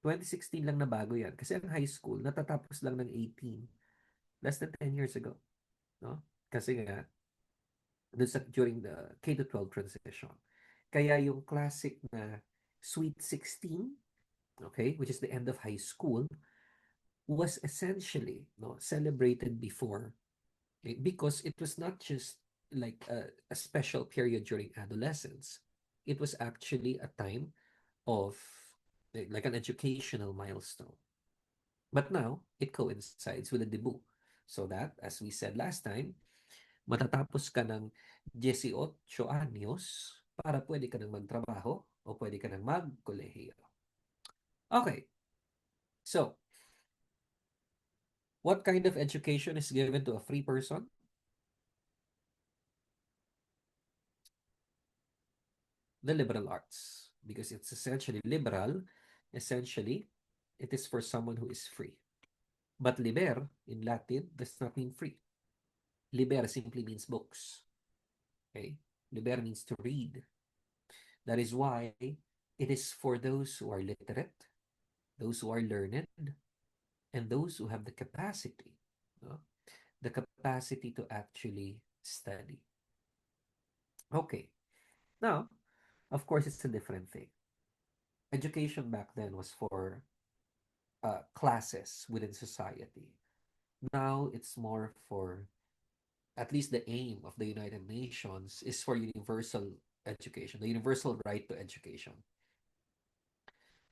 2016 lang na bago yan. Kasi ang high school, natatapos lang ng 18, less than 10 years ago. No? Kasi nga, during the K to 12 transition. Kaya yung classic na Sweet 16, okay, which is the end of high school, was essentially celebrated before, okay, because it was not just like a special period during adolescence. It was actually a time of like an educational milestone. But now, it coincides with the debut. So that, as we said last time, matatapos ka ng 18 anyos para pwede ka nang magtrabaho o pwede ka nang magkolehiyo. Okay, so What kind of education is given to a free person? The liberal arts, because it's essentially liberal. Essentially, it is for someone who is free. But liber in Latin does not mean free. Liber simply means books. Okay? Liber means to read. That is why it is for those who are literate, those who are learned, and those who have the capacity, no? The capacity to actually study. Okay. Now, of course, it's a different thing. Education back then was for classes within society. Now it's more for, at least the aim of the United Nations is for universal education, the universal right to education.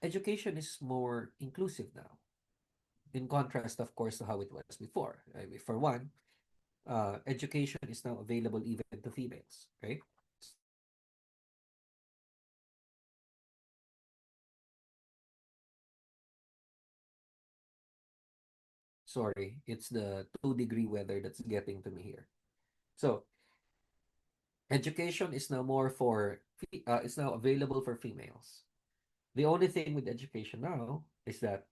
Education is more inclusive now, in contrast, of course, to how it was before. I mean, for one, education is now available even to females, right? Sorry, it's the 2-degree weather that's getting to me here. So, education is now more for, it's now available for females. The only thing with education now is that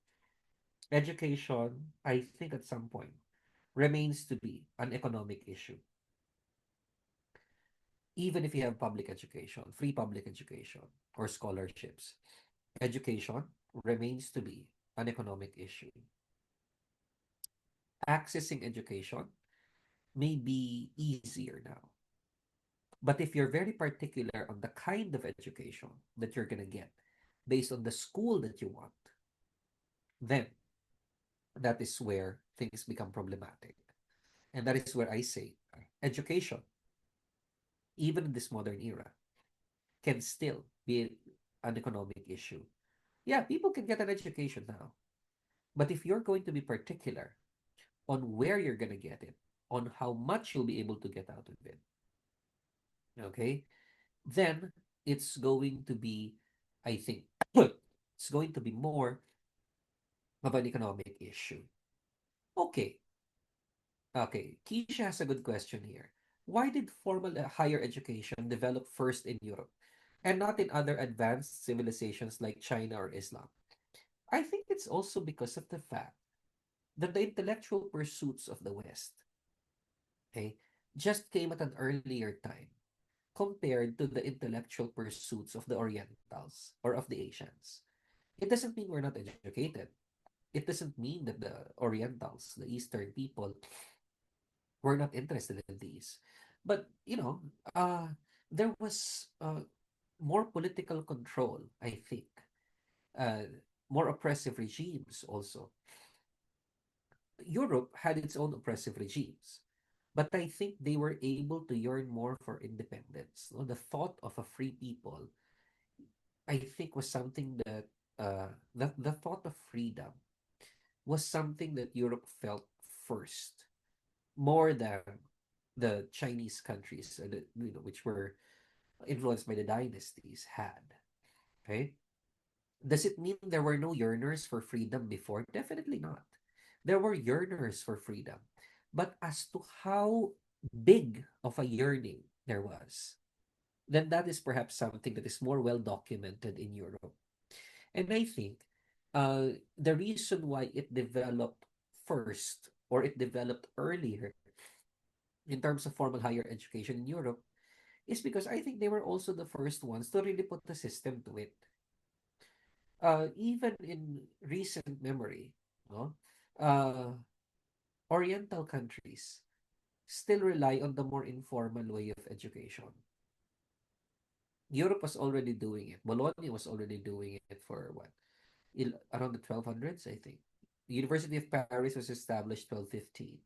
education, I think at some point, remains to be an economic issue. Even if you have public education, free public education, or scholarships, education remains to be an economic issue. Accessing education may be easier now. But if you're very particular on the kind of education that you're going to get based on the school that you want, then that is where things become problematic. And that is where I say education, even in this modern era, can still be an economic issue. Yeah, people can get an education now. But if you're going to be particular on where you're going to get it, on how much you'll be able to get out of it, okay, then it's going to be, I think, it's going to be more of an economic issue. Okay, okay. Keisha has a good question here. Why did formal higher education develop first in Europe and not in other advanced civilizations like China or Islam? I think it's also because of the fact that the intellectual pursuits of the West, okay, just came at an earlier time compared to the intellectual pursuits of the Orientals or of the Asians. It doesn't mean we're not educated. It doesn't mean that the Orientals, the Eastern people, were not interested in these. But, there was more political control, I think, uh, more oppressive regimes also. Europe had its own oppressive regimes, but I think they were able to yearn more for independence. No? The thought of a free people, I think, was something that the thought of freedom was something that Europe felt first, more than the Chinese countries, which were influenced by the dynasties, had. Okay, does it mean there were no yearners for freedom before? Definitely not. There were yearners for freedom, but as to how big of a yearning there was, then that is perhaps something that is more well documented in Europe. And I think the reason why it developed first, or it developed earlier in terms of formal higher education in Europe, is because I think they were also the first ones to really put the system to it. Even in recent memory, no, uh, Oriental countries still rely on the more informal way of education. Europe was already doing it. Bologna was already doing it for what? Around the 1200s, I think. The University of Paris was established 1215.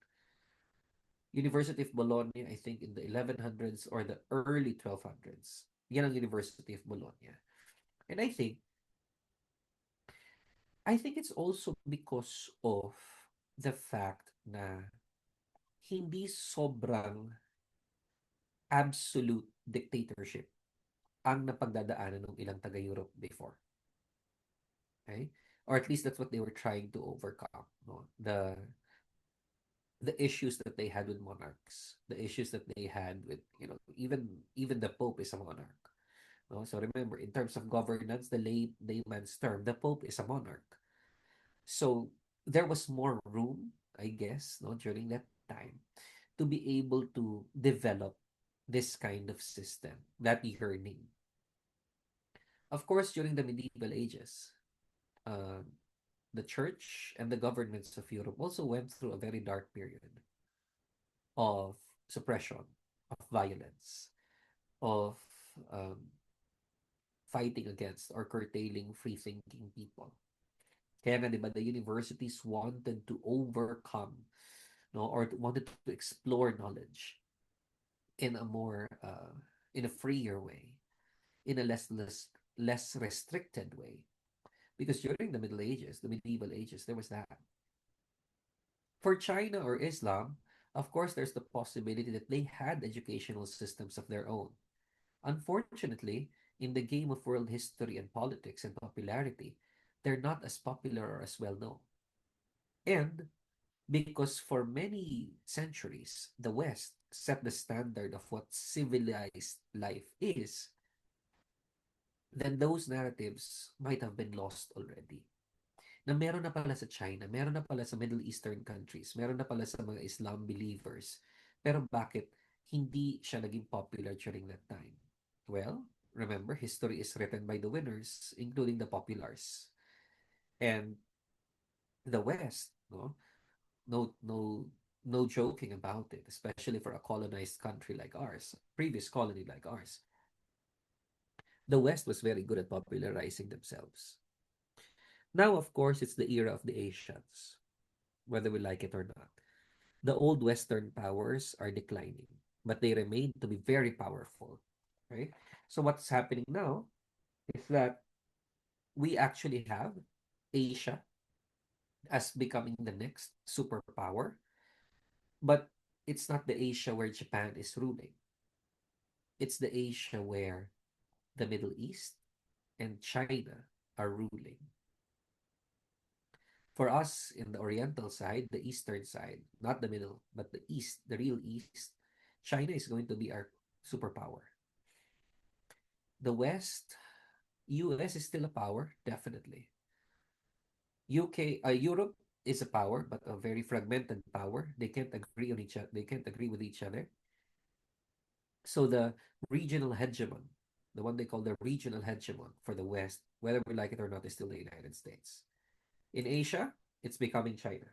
University of Bologna, I think, in the 1100s or the early 1200s. Yan ang University of Bologna. And I think it's also because of the fact na hindi sobrang absolute dictatorship ang napagdadaanan ng ilang taga-Europe before. Okay? Or at least that's what they were trying to overcome. No? the issues that they had with monarchs, the issues that they had with, even the Pope is a monarch. No? So remember, in terms of governance, the layman's term, the Pope is a monarch. So there was more room, I guess, no, during that time to be able to develop this kind of system, that yearning. Of course, during the medieval ages, uh, the church and the governments of Europe also went through a very dark period of suppression, of violence, of um, fighting against or curtailing free thinking people. Kaya nga, di ba, the universities wanted to overcome, no, or wanted to explore knowledge in a more, in a freer way, in a less restricted way. Because during the Middle Ages, the medieval ages, there was that. For China or Islam, of course, there's the possibility that they had educational systems of their own. Unfortunately, in the game of world history and politics and popularity, they're not as popular or as well known. And because for many centuries, the West set the standard of what civilized life is, then those narratives might have been lost already. Na meron na pala sa China, meron na pala sa Middle Eastern countries, meron na pala sa mga Islam believers. Pero bakit hindi siya naging popular during that time? Well, remember, history is written by the winners, including the populars. And the West, no joking about it, especially for a colonized country like ours, previous colony like ours. The West was very good at popularizing themselves. Now, of course, it's the era of the Asians, whether we like it or not. The old Western powers are declining, but they remain to be very powerful. Right? So what's happening now is that we actually have Asia as becoming the next superpower, but it's not the Asia where Japan is ruling. It's the Asia where the Middle East and China are ruling. For us in the Oriental side, the Eastern side, not the middle, but the East, the real East, China is going to be our superpower. The West, US is still a power, definitely. Europe is a power, but a very fragmented power. They can't agree on each other. They can't agree with each other. So the regional hegemon, the one they call the regional hegemon for the West, whether we like it or not, is still the United States. In Asia, it's becoming China.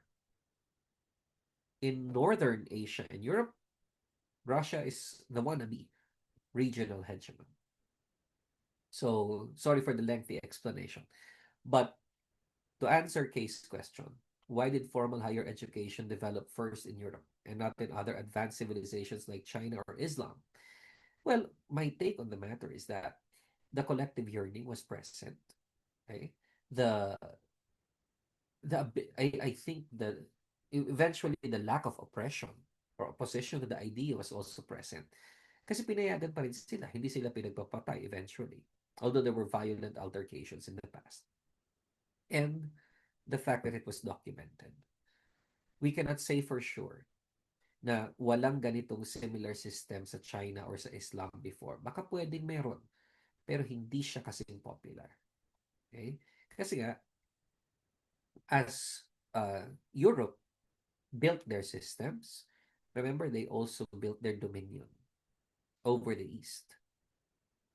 In Northern Asia and Europe, Russia is the wannabe regional hegemon. So sorry for the lengthy explanation. But to answer Kay's question, why did formal higher education develop first in Europe and not in other advanced civilizations like China or Islam? Well, my take on the matter is that the collective yearning was present. Okay? The I think that eventually the lack of oppression or opposition to the idea was also present. Kasi pinayagan pa rin sila, hindi sila pinagpapatay eventually. Although there were violent altercations in the past. And the fact that it was documented. We cannot say for sure na walang ganitong similar system sa China or sa Islam before. Baka pwedeng meron, pero hindi siya kasing popular. Okay? Kasi nga, as Europe built their systems, remember, they also built their dominion over the East.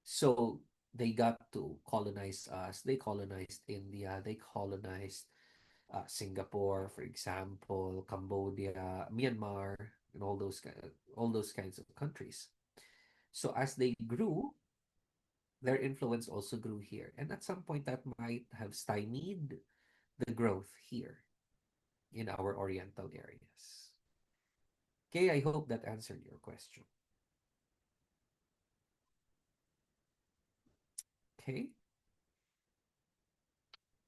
So they got to colonize us. They colonized India. They colonized Singapore, for example, Cambodia, Myanmar, and all those kinds of countries. So as they grew, their influence also grew here, and at some point that might have stymied the growth here in our Oriental areas. Okay, I hope that answered your question. Okay,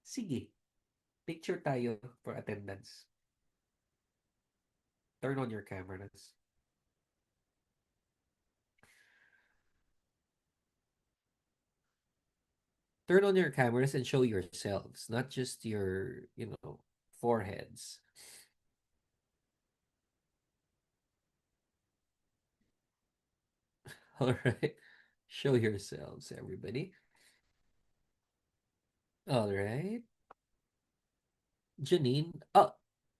sige, picture tayo for attendance. Turn on your cameras. Turn on your cameras and show yourselves, not just your, foreheads. All right. Show yourselves, everybody. All right. Janine. Oh,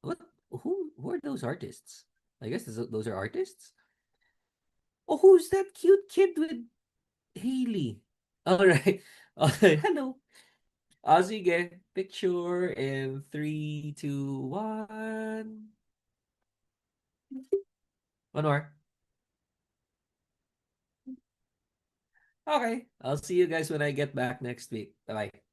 what? Who are those artists? I guess those are artists. Oh, who's that cute kid with Haley? All right. All right. Hello. Sige. Picture in three, two, one. One more. Okay. I'll see you guys when I get back next week. Bye bye.